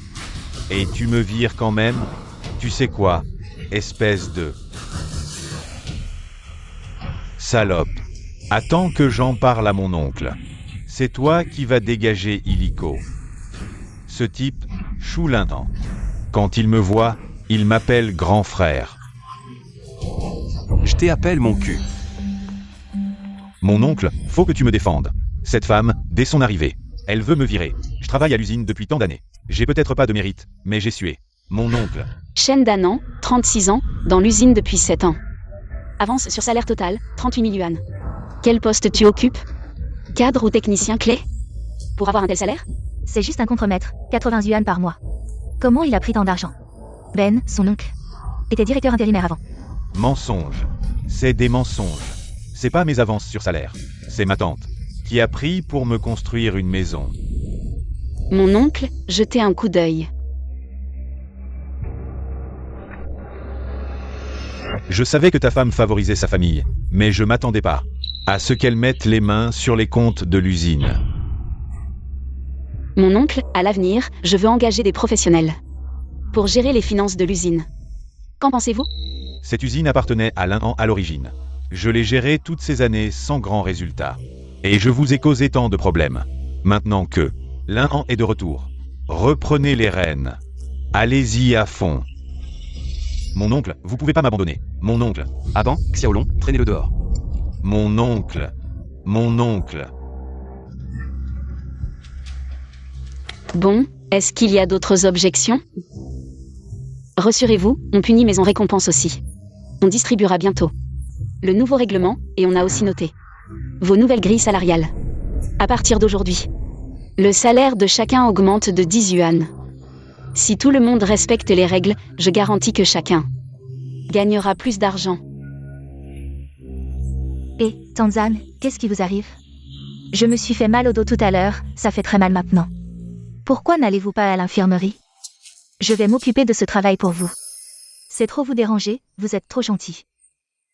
Et tu me vires quand même? Tu sais quoi? Espèce de... Salope. Attends que j'en parle à mon oncle. C'est toi qui vas dégager illico. Ce type, Choulin. Quand il me voit, il m'appelle grand frère. Je t'appelle mon cul. Mon oncle, faut que tu me défendes. Cette femme, dès son arrivée, elle veut me virer. Je travaille à l'usine depuis tant d'années. J'ai peut-être pas de mérite, mais j'ai sué. Mon oncle. Chen Danan, 36 ans, dans l'usine depuis 7 ans. Avance sur salaire total, 38 000 yuan. Quel poste tu occupes? Cadre ou technicien clé? Pour avoir un tel salaire? C'est juste un contremaître, 80 yuan par mois. Comment il a pris tant d'argent? Ben, son oncle, était directeur intérimaire avant. Mensonge. C'est des mensonges. C'est pas mes avances sur salaire. C'est ma tante, qui a pris pour me construire une maison. Mon oncle jetait un coup d'œil. Je savais que ta femme favorisait sa famille, mais je m'attendais pas à ce qu'elle mette les mains sur les comptes de l'usine. Mon oncle, à l'avenir, je veux engager des professionnels pour gérer les finances de l'usine. Qu'en pensez-vous? Cette usine appartenait à l'Inhan à l'origine. Je l'ai gérée toutes ces années sans grand résultat. Et je vous ai causé tant de problèmes. Maintenant que l'Inhan est de retour, reprenez les rênes. Allez-y à fond. Mon oncle, vous pouvez pas m'abandonner. Mon oncle. Aban, Xiaolong, traînez-le dehors. Mon oncle. Mon oncle. Bon, est-ce qu'il y a d'autres objections? Rassurez-vous, on punit mais on récompense aussi. On distribuera bientôt le nouveau règlement, et on a aussi noté vos nouvelles grilles salariales. À partir d'aujourd'hui, le salaire de chacun augmente de 10 yuan. Si tout le monde respecte les règles, je garantis que chacun gagnera plus d'argent. Et, Tanzan, qu'est-ce qui vous arrive? Je me suis fait mal au dos tout à l'heure, ça fait très mal maintenant. Pourquoi n'allez-vous pas à l'infirmerie? Je vais m'occuper de ce travail pour vous. C'est trop vous déranger, vous êtes trop gentil.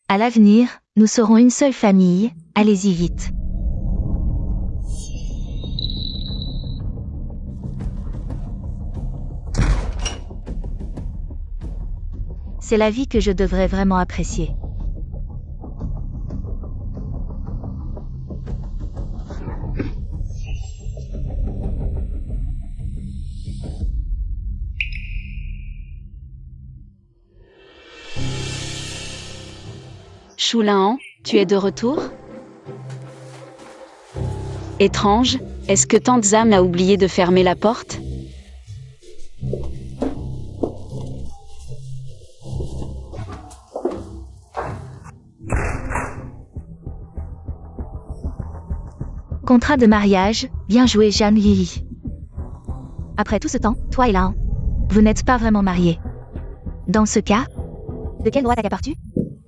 À l'avenir, nous serons une seule famille, allez-y vite. C'est la vie que je devrais vraiment apprécier. Shulan, tu es de retour? Étrange, est-ce que Tante Zam a oublié de fermer la porte? Contrat de mariage, bien joué Jeanne Lily. Après tout ce temps, toi et Laon, vous n'êtes pas vraiment mariés. Dans ce cas, de quel droit t'accapares-tu?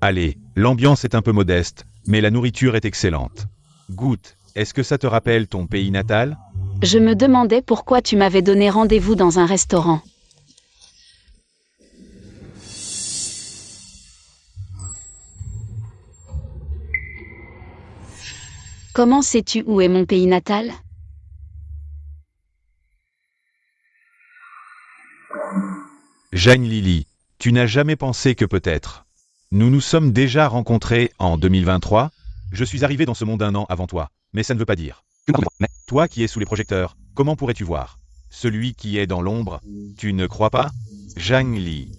Allez, l'ambiance est un peu modeste, mais la nourriture est excellente. Goûte, est-ce que ça te rappelle ton pays natal? Je me demandais pourquoi tu m'avais donné rendez-vous dans un restaurant. Comment sais-tu où est mon pays natal? Jeanne Lily, tu n'as jamais pensé que peut-être. Nous nous sommes déjà rencontrés en 2023. Je suis arrivé dans ce monde 1 an avant toi, mais ça ne veut pas dire. Mais, Toi qui es sous les projecteurs, comment pourrais-tu voir? Celui qui est dans l'ombre, tu ne crois pas? Jeanne Li.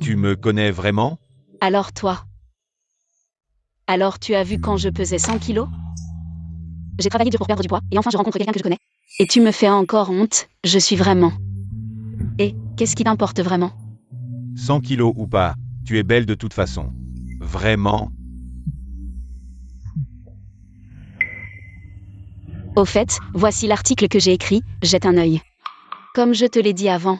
Tu me connais vraiment? Alors toi? Alors tu as vu quand je pesais 100 kilos? J'ai travaillé dur pour perdre du poids, et enfin je rencontre quelqu'un que je connais. Et tu me fais encore honte, je suis vraiment. Et, qu'est-ce qui t'importe vraiment? 100 kilos ou pas, tu es belle de toute façon. Vraiment? Au fait, voici l'article que j'ai écrit, jette un œil. Comme je te l'ai dit avant.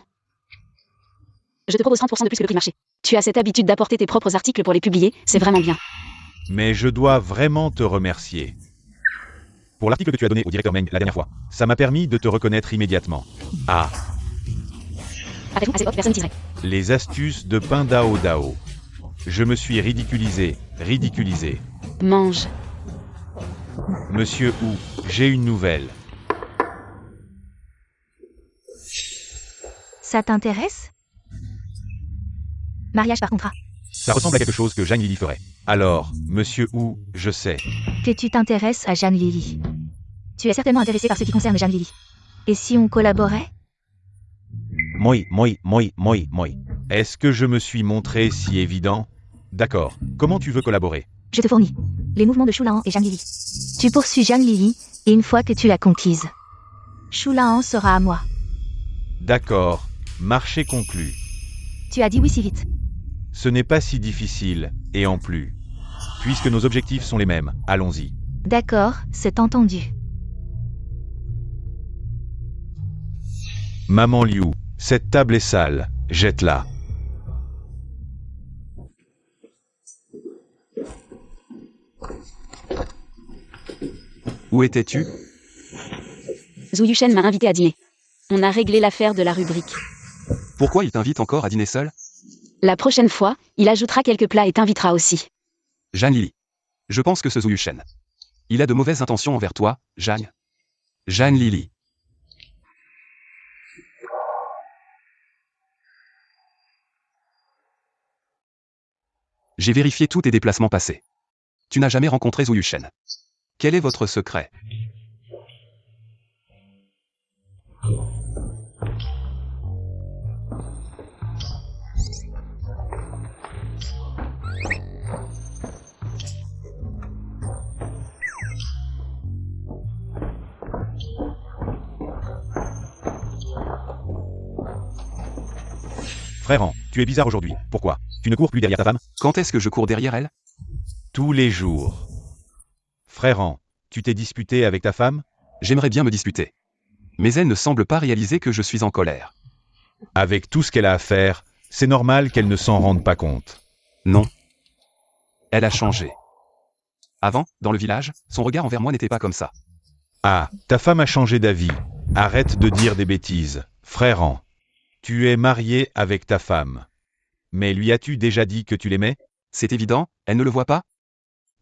Je te propose 30% de plus que le prix marché. Tu as cette habitude d'apporter tes propres articles pour les publier, c'est vraiment bien. Mais je dois vraiment te remercier. Pour l'article que tu as donné au directeur Meng la dernière fois, ça m'a permis de te reconnaître immédiatement. Ah, Après tout, à cette époque, personne n'utiliserait. les astuces de Pain Dao Dao. Je me suis ridiculisé. Mange. Monsieur Hu, j'ai une nouvelle. Ça t'intéresse? Mariage par contrat. Ça ressemble à quelque chose que Jeanne Lily ferait. Alors, monsieur Hu, je sais. Que tu t'intéresses à Jeanne Lily. Tu es certainement intéressé par ce qui concerne Jeanne Lily. Et si on collaborait? Moi. Est-ce que je me suis montré si évident? D'accord. Comment tu veux collaborer? Je te fournis les mouvements de Shulan et Jeanne Lily. Tu poursuis Jeanne Lily, et une fois que tu l'as conquise, Shulan sera à moi. D'accord. Marché conclu. Tu as dit oui si vite. Ce n'est pas si difficile, et en plus. Puisque nos objectifs sont les mêmes, allons-y. D'accord, c'est entendu. Maman Liu, cette table est sale, jette-la. Où étais-tu? Zhu Yushen m'a invité à dîner. On a réglé l'affaire de la rubrique. Pourquoi il t'invite encore à dîner seul? La prochaine fois, il ajoutera quelques plats et t'invitera aussi. Zhang Lili. Je pense que ce Zhu Yushen. Il a de mauvaises intentions envers toi, Zhang. Zhang Lili. J'ai vérifié tous tes déplacements passés. Tu n'as jamais rencontré Zhu Yushen. Quel est votre secret? Frère An, tu es bizarre aujourd'hui. Pourquoi? Tu ne cours plus derrière ta femme? Quand est-ce que je cours derrière elle? Tous les jours. Frère An, tu t'es disputé avec ta femme? J'aimerais bien me disputer. Mais elle ne semble pas réaliser que je suis en colère. Avec tout ce qu'elle a à faire, c'est normal qu'elle ne s'en rende pas compte. Non. Elle a changé. Avant, dans le village, son regard envers moi n'était pas comme ça. Ah, ta femme a changé d'avis. Arrête de dire des bêtises, frère An. Tu es marié avec ta femme. Mais lui as-tu déjà dit que tu l'aimais? C'est évident, elle ne le voit pas?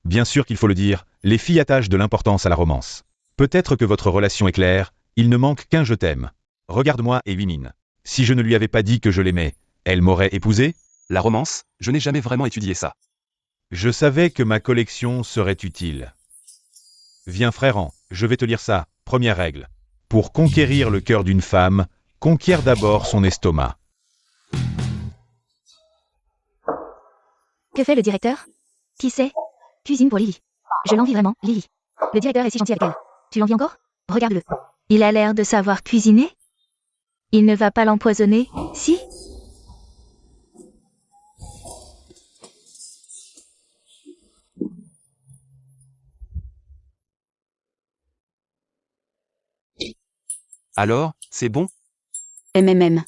Bien sûr qu'il faut le dire, les filles attachent de l'importance à la romance. Peut-être que votre relation est claire, il ne manque qu'un je t'aime. Regarde-moi et Winine. Si je ne lui avais pas dit que je l'aimais, elle m'aurait épousé? La romance, je n'ai jamais vraiment étudié ça. Je savais que ma collection serait utile. Viens frère An, je vais te lire ça. Première règle. Pour conquérir le cœur d'une femme, conquiert d'abord son estomac. Que fait le directeur? Qui c'est? Cuisine pour Lily. Je l'envie vraiment, Lily. Le directeur est si gentil avec elle. Tu l'envies encore? Regarde-le. Il a l'air de savoir cuisiner? Il ne va pas l'empoisonner, si? Alors, c'est bon? MMM.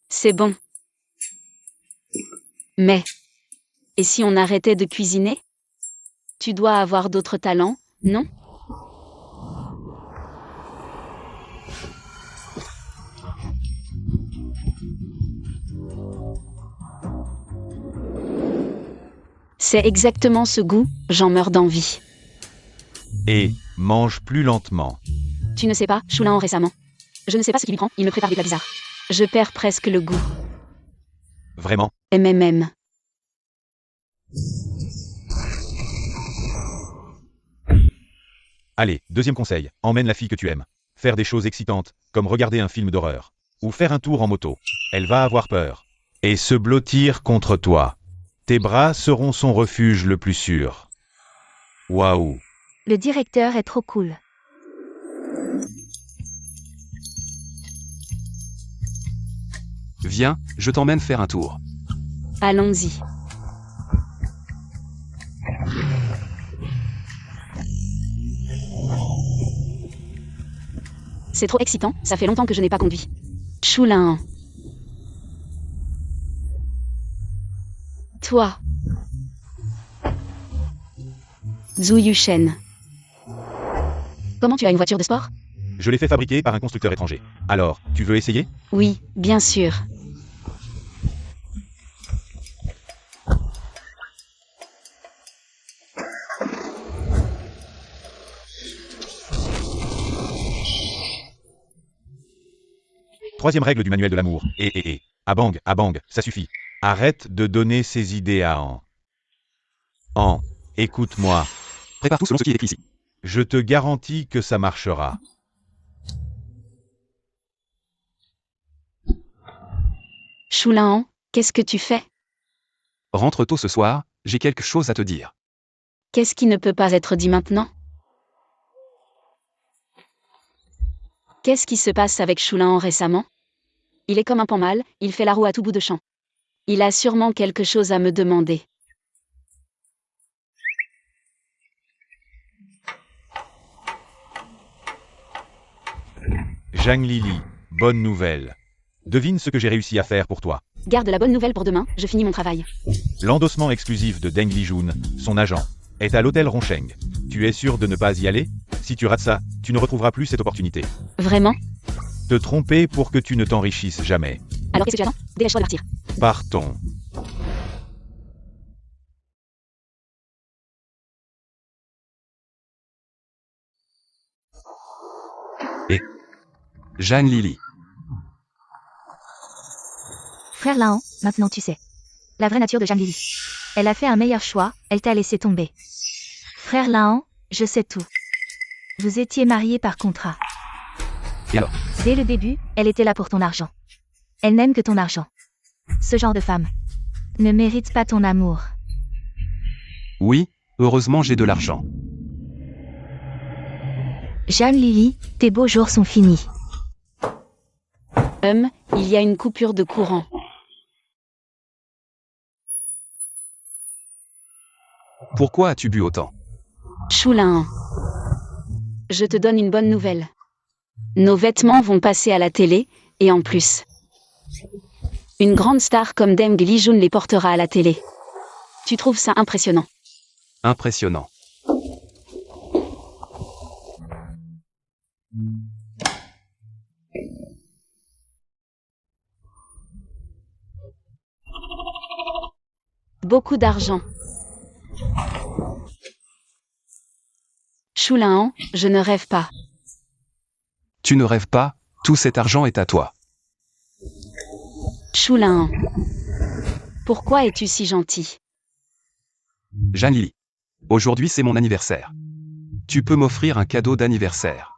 C'est bon. Mais, et si on arrêtait de cuisiner? Tu dois avoir d'autres talents, non? C'est exactement ce goût, j'en meurs d'envie. Et, mange plus lentement. Tu ne sais pas, Choulin récemment. Je ne sais pas ce qui lui prend, il me prépare des plats bizarres. Je perds presque le goût. Vraiment? MMM. Allez, deuxième conseil, emmène la fille que tu aimes. Faire des choses excitantes, comme regarder un film d'horreur. Ou faire un tour en moto. Elle va avoir peur. Et se blottir contre toi. Tes bras seront son refuge le plus sûr. Waouh. Le directeur est trop cool. Viens, je t'emmène faire un tour. Allons-y. C'est trop excitant, ça fait longtemps que je n'ai pas conduit. Choulin. Toi. Zhu Yushen. Comment tu as une voiture de sport? Je l'ai fait fabriquer par un constructeur étranger. Alors, tu veux essayer? Oui, bien sûr. Troisième règle du manuel de l'amour. À bang, ça suffit. Arrête de donner ses idées à An. An, écoute-moi. Prépare tout selon ce qui est écrit ici. Je te garantis que ça marchera. Choulin, qu'est-ce que tu fais? Rentre tôt ce soir, j'ai quelque chose à te dire. Qu'est-ce qui ne peut pas être dit maintenant? Qu'est-ce qui se passe avec Choulin récemment? Il est comme un pan mâle, il fait la roue à tout bout de champ. Il a sûrement quelque chose à me demander. Zhang Lili, Bonne nouvelle. Devine ce que j'ai réussi à faire pour toi. Garde la bonne nouvelle pour demain, je finis mon travail. L'endossement exclusif de Deng Lijun, son agent, est à l'hôtel Ronsheng. Tu es sûr de ne pas y aller? Si tu rates ça, tu ne retrouveras plus cette opportunité. Vraiment? Te tromper pour que tu ne t'enrichisses jamais. Alors qu'est-ce que tu attends? Dépêche-toi de partir. Partons. Zhang Lili. Frère Laon, maintenant tu sais. La vraie nature de Zhang Lili. Elle a fait un meilleur choix, elle t'a laissé tomber. Frère Laon, je sais tout. Vous étiez mariés par contrat. Et alors? Dès le début, elle était là pour ton argent. Elle n'aime que ton argent. Ce genre de femme ne mérite pas ton amour. Oui, heureusement j'ai de l'argent. Zhang Lili, tes beaux jours sont finis. Il y a une coupure de courant. Pourquoi as-tu bu autant? Choulin. Je te donne une bonne nouvelle. Nos vêtements vont passer à la télé, et en plus, une grande star comme Deng Lijun les portera à la télé. Tu trouves ça impressionnant? Impressionnant. Beaucoup d'argent. Choulin, je ne rêve pas. Tu ne rêves pas, tout cet argent est à toi. Choulin. Pourquoi es-tu si gentil? Zhang Lili. Aujourd'hui c'est mon anniversaire. Tu peux m'offrir un cadeau d'anniversaire.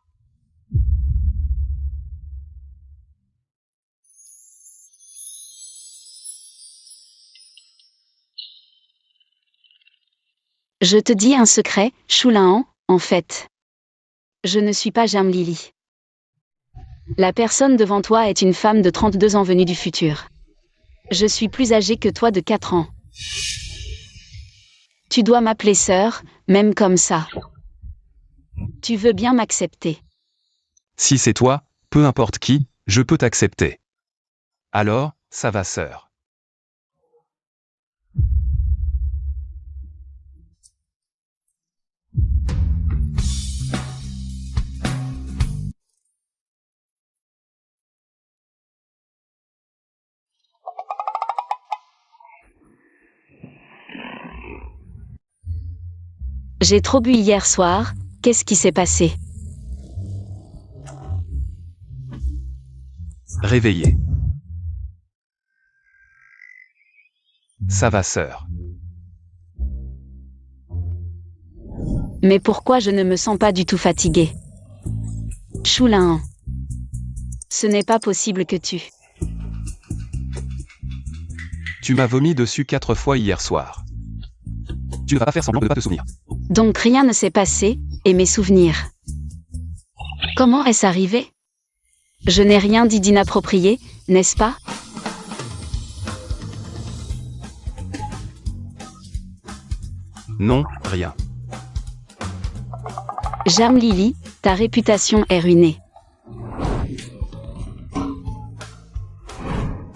Je te dis un secret, Choulin, en fait. Je ne suis pas Zhang Lili. La personne devant toi est une femme de 32 ans venue du futur. Je suis plus âgée que toi de 4 ans. Tu dois m'appeler sœur, même comme ça. Tu veux bien m'accepter? Si c'est toi, peu importe qui, je peux t'accepter. Alors, ça va sœur. J'ai trop bu hier soir, qu'est-ce qui s'est passé? Réveillé. Ça va sœur. Mais pourquoi je ne me sens pas du tout fatiguée? Choulin. Ce n'est pas possible que tu... Tu m'as vomi dessus 4 fois hier soir. Tu ne vas pas faire semblant de ne pas te souvenir. Donc rien ne s'est passé, et mes souvenirs. Comment est-ce arrivé? Je n'ai rien dit d'inapproprié, n'est-ce pas? Non, rien. Zhang Lili, ta réputation est ruinée.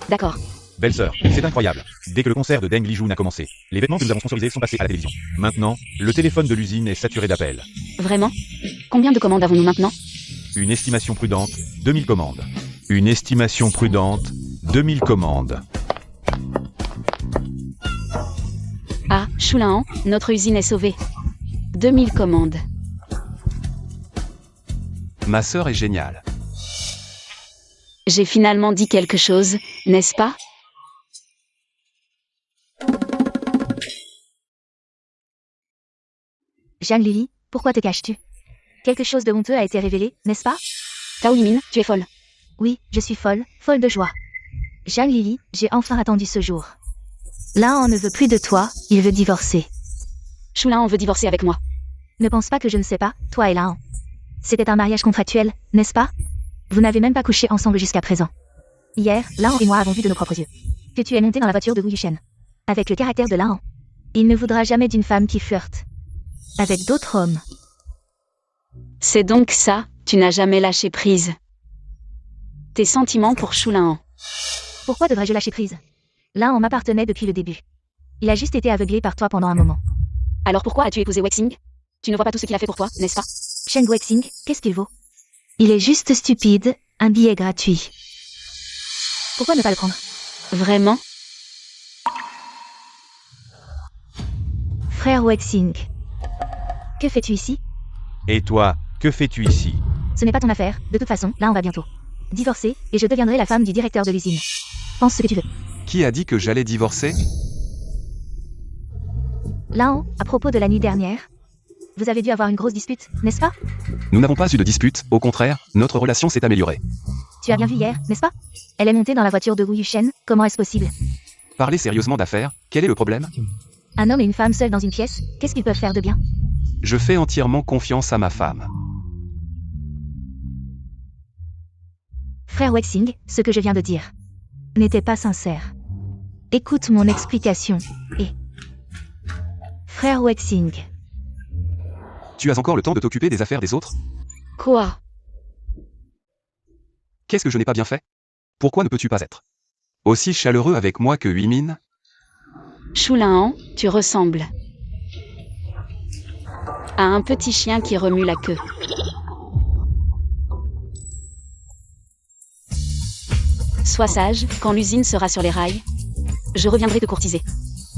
D'accord. Belle-sœur, c'est incroyable. Dès que le concert de Deng Lijun a commencé, les vêtements que nous avons sponsorisés sont passés à la télévision. Maintenant, le téléphone de l'usine est saturé d'appels. Vraiment? Combien de commandes avons-nous maintenant? Une estimation prudente, 2000 commandes. Une estimation prudente, 2000 commandes. Ah, Choulin, notre usine est sauvée. 2000 commandes. Ma sœur est géniale. J'ai finalement dit quelque chose, n'est-ce pas? Zhang Lili, pourquoi te caches-tu? Quelque chose de honteux a été révélé, n'est-ce pas? Tao Yimin, tu es folle. Oui, je suis folle, folle de joie. Zhang Lili, j'ai enfin attendu ce jour. L'un ne veut plus de toi, il veut divorcer. Choulin veut divorcer avec moi. Ne pense pas que je ne sais pas, toi et Laon. C'était un mariage contractuel, n'est-ce pas? Vous n'avez même pas couché ensemble jusqu'à présent. Hier, Laon et moi avons vu de nos propres yeux que tu es monté dans la voiture de Wu Yushen. Avec le caractère de Laon, il ne voudra jamais d'une femme qui flirte avec d'autres hommes. C'est donc ça, tu n'as jamais lâché prise. Tes sentiments pour Choulaan. Pourquoi devrais-je lâcher prise? L'un m'appartenait depuis le début. Il a juste été aveuglé par toi pendant un moment. Alors pourquoi as-tu épousé Wexing? Tu ne vois pas tout ce qu'il a fait pour toi, n'est-ce pas? Shen Wexing, qu'est-ce qu'il vaut? Il est juste stupide, un billet gratuit. Pourquoi ne pas le prendre? Vraiment? Frère Wexing. Que fais-tu ici? Et toi, que fais-tu ici? Ce n'est pas ton affaire, de toute façon, là on va bientôt divorcer, et je deviendrai la femme du directeur de l'usine. Pense ce que tu veux. Qui a dit que j'allais divorcer? Là, à propos de la nuit dernière, vous avez dû avoir une grosse dispute, n'est-ce pas? Nous n'avons pas eu de dispute, au contraire, notre relation s'est améliorée. Tu as bien vu hier, n'est-ce pas? Elle est montée dans la voiture de Wu Yushen, comment est-ce possible? Parlez sérieusement d'affaires, quel est le problème? Un homme et une femme seuls dans une pièce, qu'est-ce qu'ils peuvent faire de bien? Je fais entièrement confiance à ma femme. Frère Wexing, ce que je viens de dire n'était pas sincère. Écoute mon explication, et... Frère Wexing, Tu as encore le temps de t'occuper des affaires des autres? Quoi? Qu'est-ce que je n'ai pas bien fait? Pourquoi ne peux-tu pas être aussi chaleureux avec moi que Huimin? Choulaan, tu ressembles à un petit chien qui remue la queue. Sois sage, quand l'usine sera sur les rails, je reviendrai te courtiser.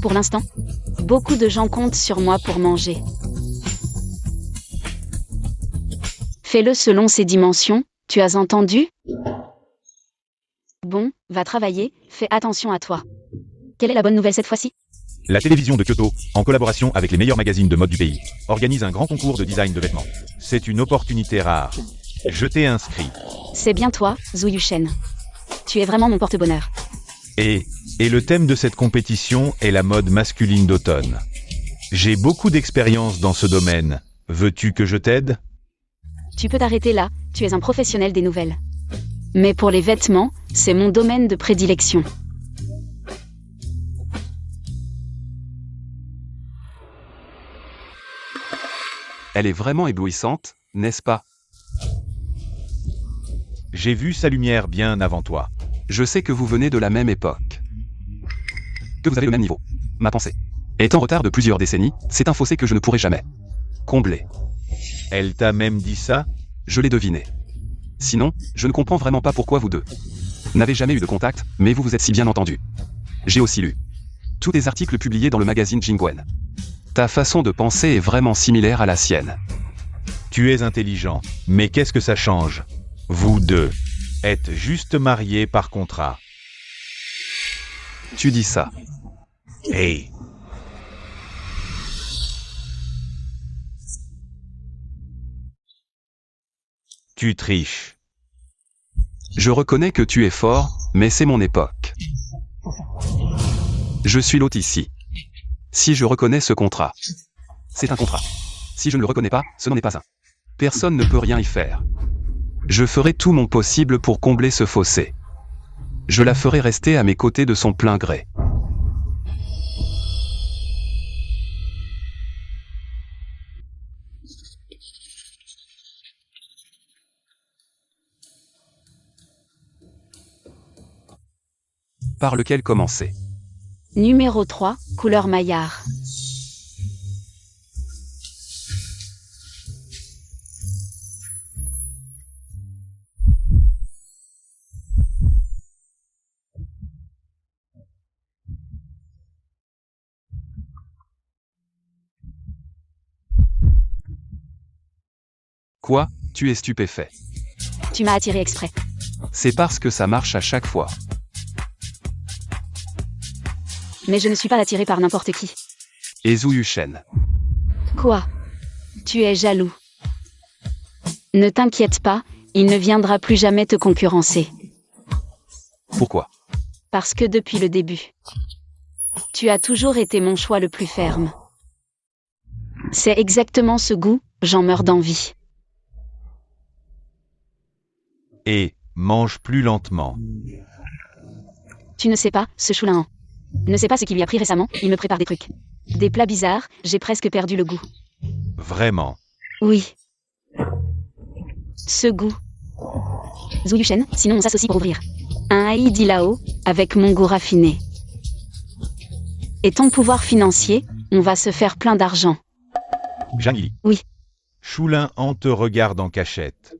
Pour l'instant, beaucoup de gens comptent sur moi pour manger. Fais-le selon ses dimensions, tu as entendu? Bon, va travailler, fais attention à toi. Quelle est la bonne nouvelle cette fois-ci? La télévision de Kyoto, en collaboration avec les meilleurs magazines de mode du pays, organise un grand concours de design de vêtements. C'est une opportunité rare. Je t'ai inscrit. C'est bien toi, Zhu Yushen. Tu es vraiment mon porte-bonheur. Et le thème de cette compétition est la mode masculine d'automne. J'ai beaucoup d'expérience dans ce domaine. Veux-tu que je t'aide? Tu peux t'arrêter là, tu es un professionnel des nouvelles. Mais pour les vêtements, c'est mon domaine de prédilection. Elle est vraiment éblouissante, n'est-ce pas? J'ai vu sa lumière bien avant toi. Je sais que vous venez de la même époque. Que vous avez le même niveau. Ma pensée est en retard de plusieurs décennies, c'est un fossé que je ne pourrai jamais combler. Elle t'a même dit ça? Je l'ai deviné. Sinon, je ne comprends vraiment pas pourquoi vous deux n'avez jamais eu de contact, mais vous vous êtes si bien entendus. J'ai aussi lu tous les articles publiés dans le magazine Jingwen. Ta façon de penser est vraiment similaire à la sienne. Tu es intelligent, mais qu'est-ce que ça change? Vous deux êtes juste mariés par contrat. Tu dis ça. Hey! Tu triches. Je reconnais que tu es fort, mais c'est mon époque. Je suis l'hôte ici. Si je reconnais ce contrat, c'est un contrat. Si je ne le reconnais pas, ce n'en est pas un. Personne ne peut rien y faire. Je ferai tout mon possible pour combler ce fossé. Je la ferai rester à mes côtés de son plein gré. Par lequel commencer? Numéro 3, couleur maillard. Quoi? Tu es stupéfait. Tu m'as attiré exprès. C'est parce que ça marche à chaque fois. Mais je ne suis pas attirée par n'importe qui. Et Zhu Yushen. Quoi? Tu es jaloux. Ne t'inquiète pas, il ne viendra plus jamais te concurrencer. Pourquoi? Parce que depuis le début, tu as toujours été mon choix le plus ferme. C'est exactement ce goût, j'en meurs d'envie. Et mange plus lentement. Tu ne sais pas, ce Choulaan ne sais pas ce qu'il lui a pris récemment, il me prépare des trucs. Des plats bizarres, j'ai presque perdu le goût. Vraiment. Oui. Ce goût. Zhu Yushen, sinon on s'associe pour ouvrir. Un Haïdi Lao, avec mon goût raffiné. Et ton pouvoir financier, on va se faire plein d'argent. Zhang Lili. Oui. Choulin en te regarde en cachette.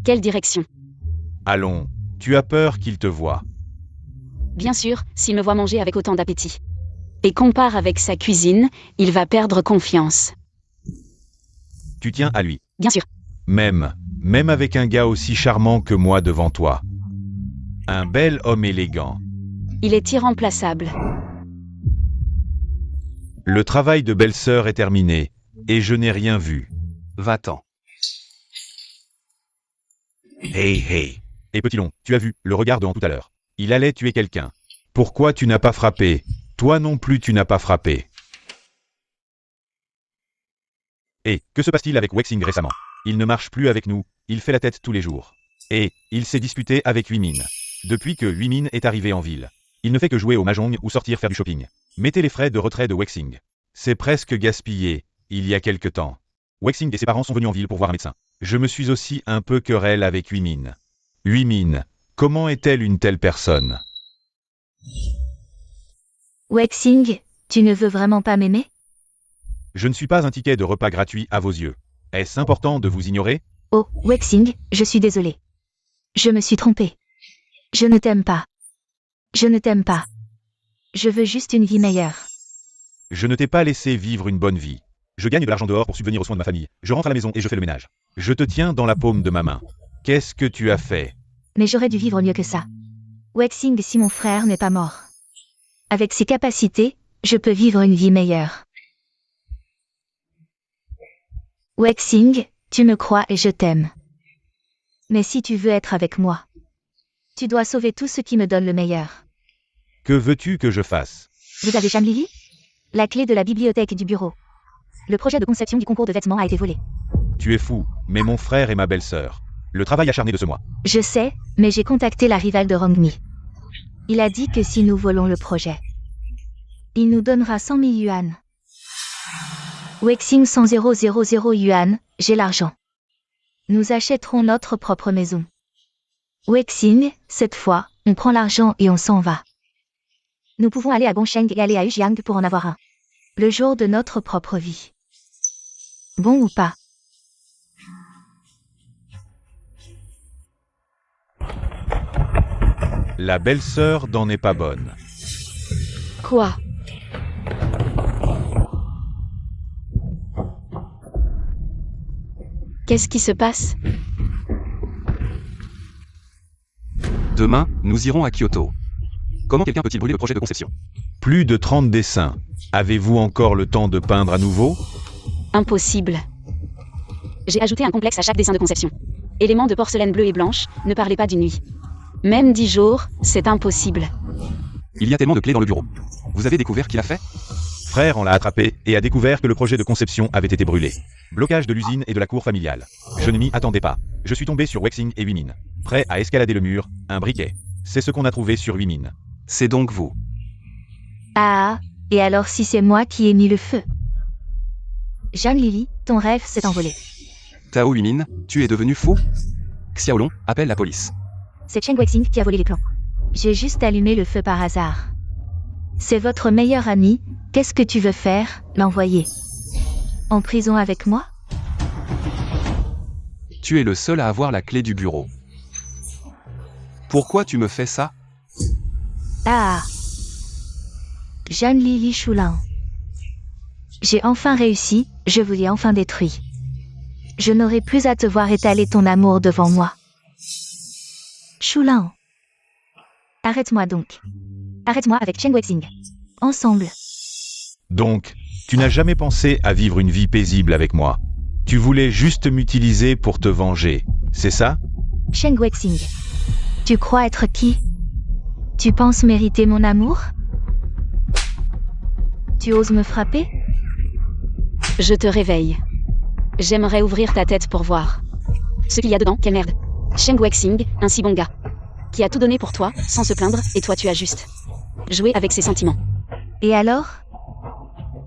Quelle direction? Allons, tu as peur qu'il te voie. Bien sûr, s'il me voit manger avec autant d'appétit. Et compare avec sa cuisine, il va perdre confiance. Tu tiens à lui. Bien sûr. Même avec un gars aussi charmant que moi devant toi. Un bel homme élégant. Il est irremplaçable. Le travail de belle-sœur est terminé, et je n'ai rien vu. Va-t'en. Hey. Et petit long, tu as vu, le regard de tout à l'heure. Il allait tuer quelqu'un. Pourquoi tu n'as pas frappé? Toi non plus tu n'as pas frappé. Et, que se passe-t-il avec Wexing récemment? Il ne marche plus avec nous, il fait la tête tous les jours. Et, il s'est disputé avec Huimin. Depuis que Huimin est arrivé en ville. Il ne fait que jouer au mahjong ou sortir faire du shopping. Mettez les frais de retrait de Wexing. C'est presque gaspillé, il y a quelque temps. Wexing et ses parents sont venus en ville pour voir un médecin. Je me suis aussi un peu querelle avec Huimin. Huimin, comment est-elle une telle personne? Wexing, tu ne veux vraiment pas m'aimer? Je ne suis pas un ticket de repas gratuit à vos yeux. Est-ce important de vous ignorer? Oh, Wexing, je suis désolée. Je me suis trompée. Je ne t'aime pas. Je ne t'aime pas. Je veux juste une vie meilleure. Je ne t'ai pas laissé vivre une bonne vie. Je gagne de l'argent dehors pour subvenir aux soins de ma famille. Je rentre à la maison et je fais le ménage. Je te tiens dans la paume de ma main. Qu'est-ce que tu as fait? Mais j'aurais dû vivre mieux que ça. Wexing, si mon frère n'est pas mort. Avec ses capacités, je peux vivre une vie meilleure. Wexing, tu me crois et je t'aime. Mais si tu veux être avec moi, tu dois sauver tout ce qui me donne le meilleur. Que veux-tu que je fasse? Vous avez Zhang Lili? La clé de la bibliothèque et du bureau. Le projet de conception du concours de vêtements a été volé. Tu es fou, mais mon frère et ma belle-sœur. Le travail acharné de ce mois. Je sais, mais j'ai contacté la rivale de Rongmi. Il a dit que si nous volons le projet, il nous donnera 100 000 yuan. Wexing 100 000 yuan, j'ai l'argent. Nous achèterons notre propre maison. Wexing, cette fois, on prend l'argent et on s'en va. Nous pouvons aller à Gongsheng et aller à Yujiang pour en avoir un. Le jour de notre propre vie. Bon ou pas? La belle-sœur n'en est pas bonne. Quoi? Qu'est-ce qui se passe? Demain, nous irons à Kyoto. Comment quelqu'un peut-il brûler le projet de conception? Plus de 30 dessins. Avez-vous encore le temps de peindre à nouveau? Impossible. J'ai ajouté un complexe à chaque dessin de conception. Éléments de porcelaine bleue et blanche, ne parlez pas d'une nuit. Même 10 jours, c'est impossible. Il y a tellement de clés dans le bureau. Vous avez découvert qui l'a fait? Frère en l'a attrapé et a découvert que le projet de conception avait été brûlé. Blocage de l'usine et de la cour familiale. Je ne m'y attendais pas. Je suis tombé sur Wexing et Huimin. Prêt à escalader le mur, un briquet. C'est ce qu'on a trouvé sur Huimin. C'est donc vous. Ah, et alors si c'est moi qui ai mis le feu? Zhang Lili, ton rêve s'est envolé. Tao Huimin, tu es devenu fou? Xiaolong, appelle la police. C'est Cheng Wexing qui a volé les plans. J'ai juste allumé le feu par hasard. C'est votre meilleur ami, qu'est-ce que tu veux faire, l'envoyer en prison avec moi? Tu es le seul à avoir la clé du bureau. Pourquoi tu me fais ça? Ah, Zhang Lili Choulin. J'ai enfin réussi, je vous ai enfin détruit. Je n'aurai plus à te voir étaler ton amour devant moi. Choulin. Arrête-moi donc. Arrête-moi avec Cheng Wexing. Ensemble. Donc, tu n'as jamais pensé à vivre une vie paisible avec moi. Tu voulais juste m'utiliser pour te venger, c'est ça? Cheng Wexing. Tu crois être qui? Tu penses mériter mon amour? Tu oses me frapper? Je te réveille. J'aimerais ouvrir ta tête pour voir. Ce qu'il y a dedans, quelle merde. Cheng Wexing, un si bon gars. Qui a tout donné pour toi, sans se plaindre, et toi tu as juste joué avec ses sentiments. Et alors?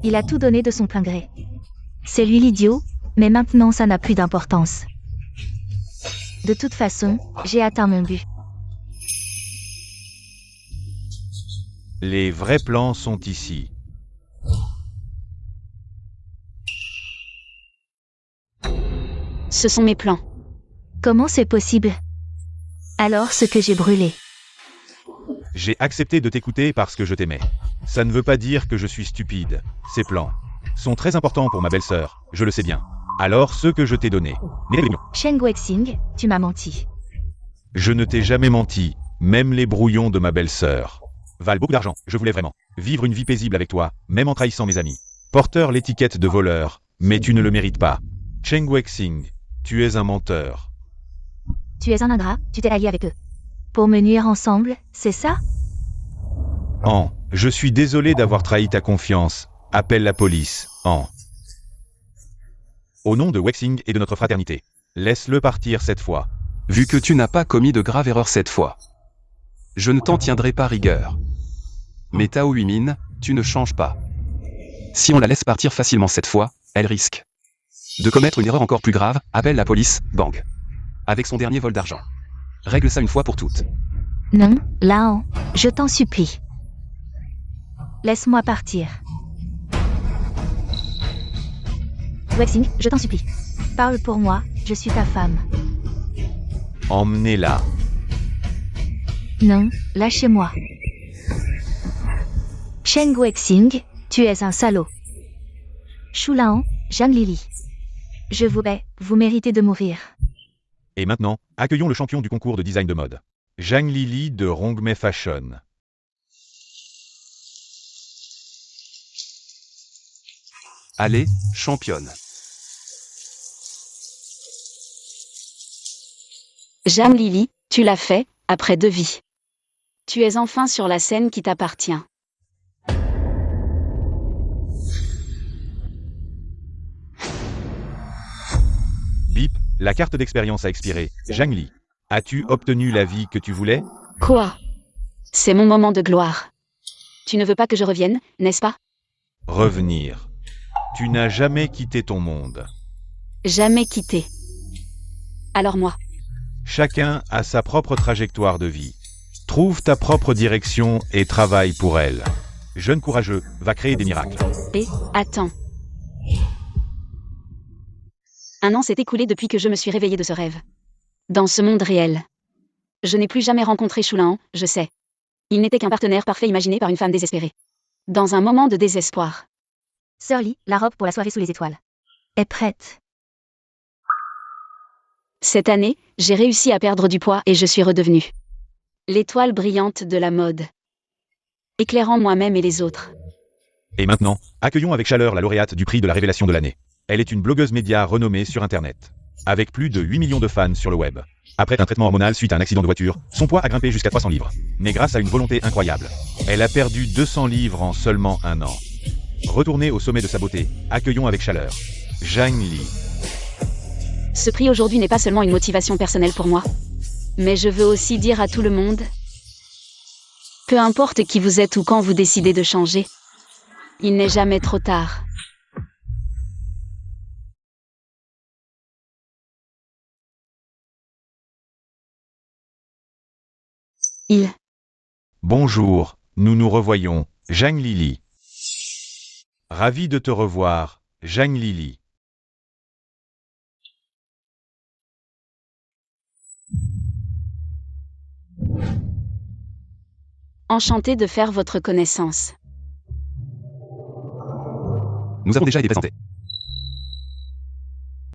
Il a tout donné de son plein gré. C'est lui l'idiot, mais maintenant ça n'a plus d'importance. De toute façon, j'ai atteint mon but. Les vrais plans sont ici. Ce sont mes plans. Comment c'est possible? Alors ce que j'ai brûlé. J'ai accepté de t'écouter parce que je t'aimais. Ça ne veut pas dire que je suis stupide. Ces plans sont très importants pour ma belle-sœur, je le sais bien. Alors ce que je t'ai donné. Shen Guoxing, tu m'as menti. Je ne t'ai jamais menti, même les brouillons de ma belle-sœur valent beaucoup d'argent, je voulais vraiment vivre une vie paisible avec toi, même en trahissant mes amis. Porteur l'étiquette de voleur, mais tu ne le mérites pas. Cheng Guoxing, tu es un menteur. Tu es un ingrat, tu t'es allié avec eux. Pour me nuire ensemble, c'est ça? Je suis désolé d'avoir trahi ta confiance. Appelle la police, Au nom de Wexing et de notre fraternité, laisse-le partir cette fois. Vu que tu n'as pas commis de grave erreur cette fois, je ne t'en tiendrai pas rigueur. Mais Tao Huimin, tu ne changes pas. Si on la laisse partir facilement cette fois, elle risque de commettre une erreur encore plus grave. Appelle la police, bang. Avec son dernier vol d'argent. Règle ça une fois pour toutes. Non, Lao, je t'en supplie. Laisse-moi partir. Wexing, je t'en supplie. Parle pour moi, je suis ta femme. Emmenez-la. Non, lâchez-moi. Shen Guoxing, tu es un salaud. Shu Lao, Zhang Lili. Je vous hais, vous méritez de mourir. Et maintenant, accueillons le champion du concours de design de mode. Zhang Lili de Rongmei Fashion. Allez, championne. Zhang Lili, tu l'as fait, après 2 vies. Tu es enfin sur la scène qui t'appartient. Bip, la carte d'expérience a expiré. Zhang Li, as-tu obtenu la vie que tu voulais? Quoi? C'est mon moment de gloire. Tu ne veux pas que je revienne, n'est-ce pas? Revenir. Tu n'as jamais quitté ton monde. Jamais quitté. Alors moi, Chacun a sa propre trajectoire de vie. Trouve ta propre direction et travaille pour elle. Jeune courageux, va créer des miracles. attends. 1 an s'est écoulé depuis que je me suis réveillée de ce rêve. Dans ce monde réel. Je n'ai plus jamais rencontré Shu Lao, je sais. Il n'était qu'un partenaire parfait imaginé par une femme désespérée. Dans un moment de désespoir. Sœur Li, la robe pour la soirée sous les étoiles est prête. Cette année, j'ai réussi à perdre du poids et je suis redevenue l'étoile brillante de la mode. Éclairant moi-même et les autres. Et maintenant, accueillons avec chaleur la lauréate du prix de la révélation de l'année. Elle est une blogueuse média renommée sur Internet. Avec plus de 8 millions de fans sur le web. Après un traitement hormonal suite à un accident de voiture, son poids a grimpé jusqu'à 300 livres. Mais grâce à une volonté incroyable, elle a perdu 200 livres en seulement 1 an. Retournée au sommet de sa beauté, accueillons avec chaleur Zhang Li. Ce prix aujourd'hui n'est pas seulement une motivation personnelle pour moi. Mais je veux aussi dire à tout le monde, peu importe qui vous êtes ou quand vous décidez de changer, il n'est jamais trop tard. Bonjour, nous nous revoyons, Zhang Lili. Ravi de te revoir, Zhang Lili. Enchanté de faire votre connaissance. Nous avons déjà été présentés.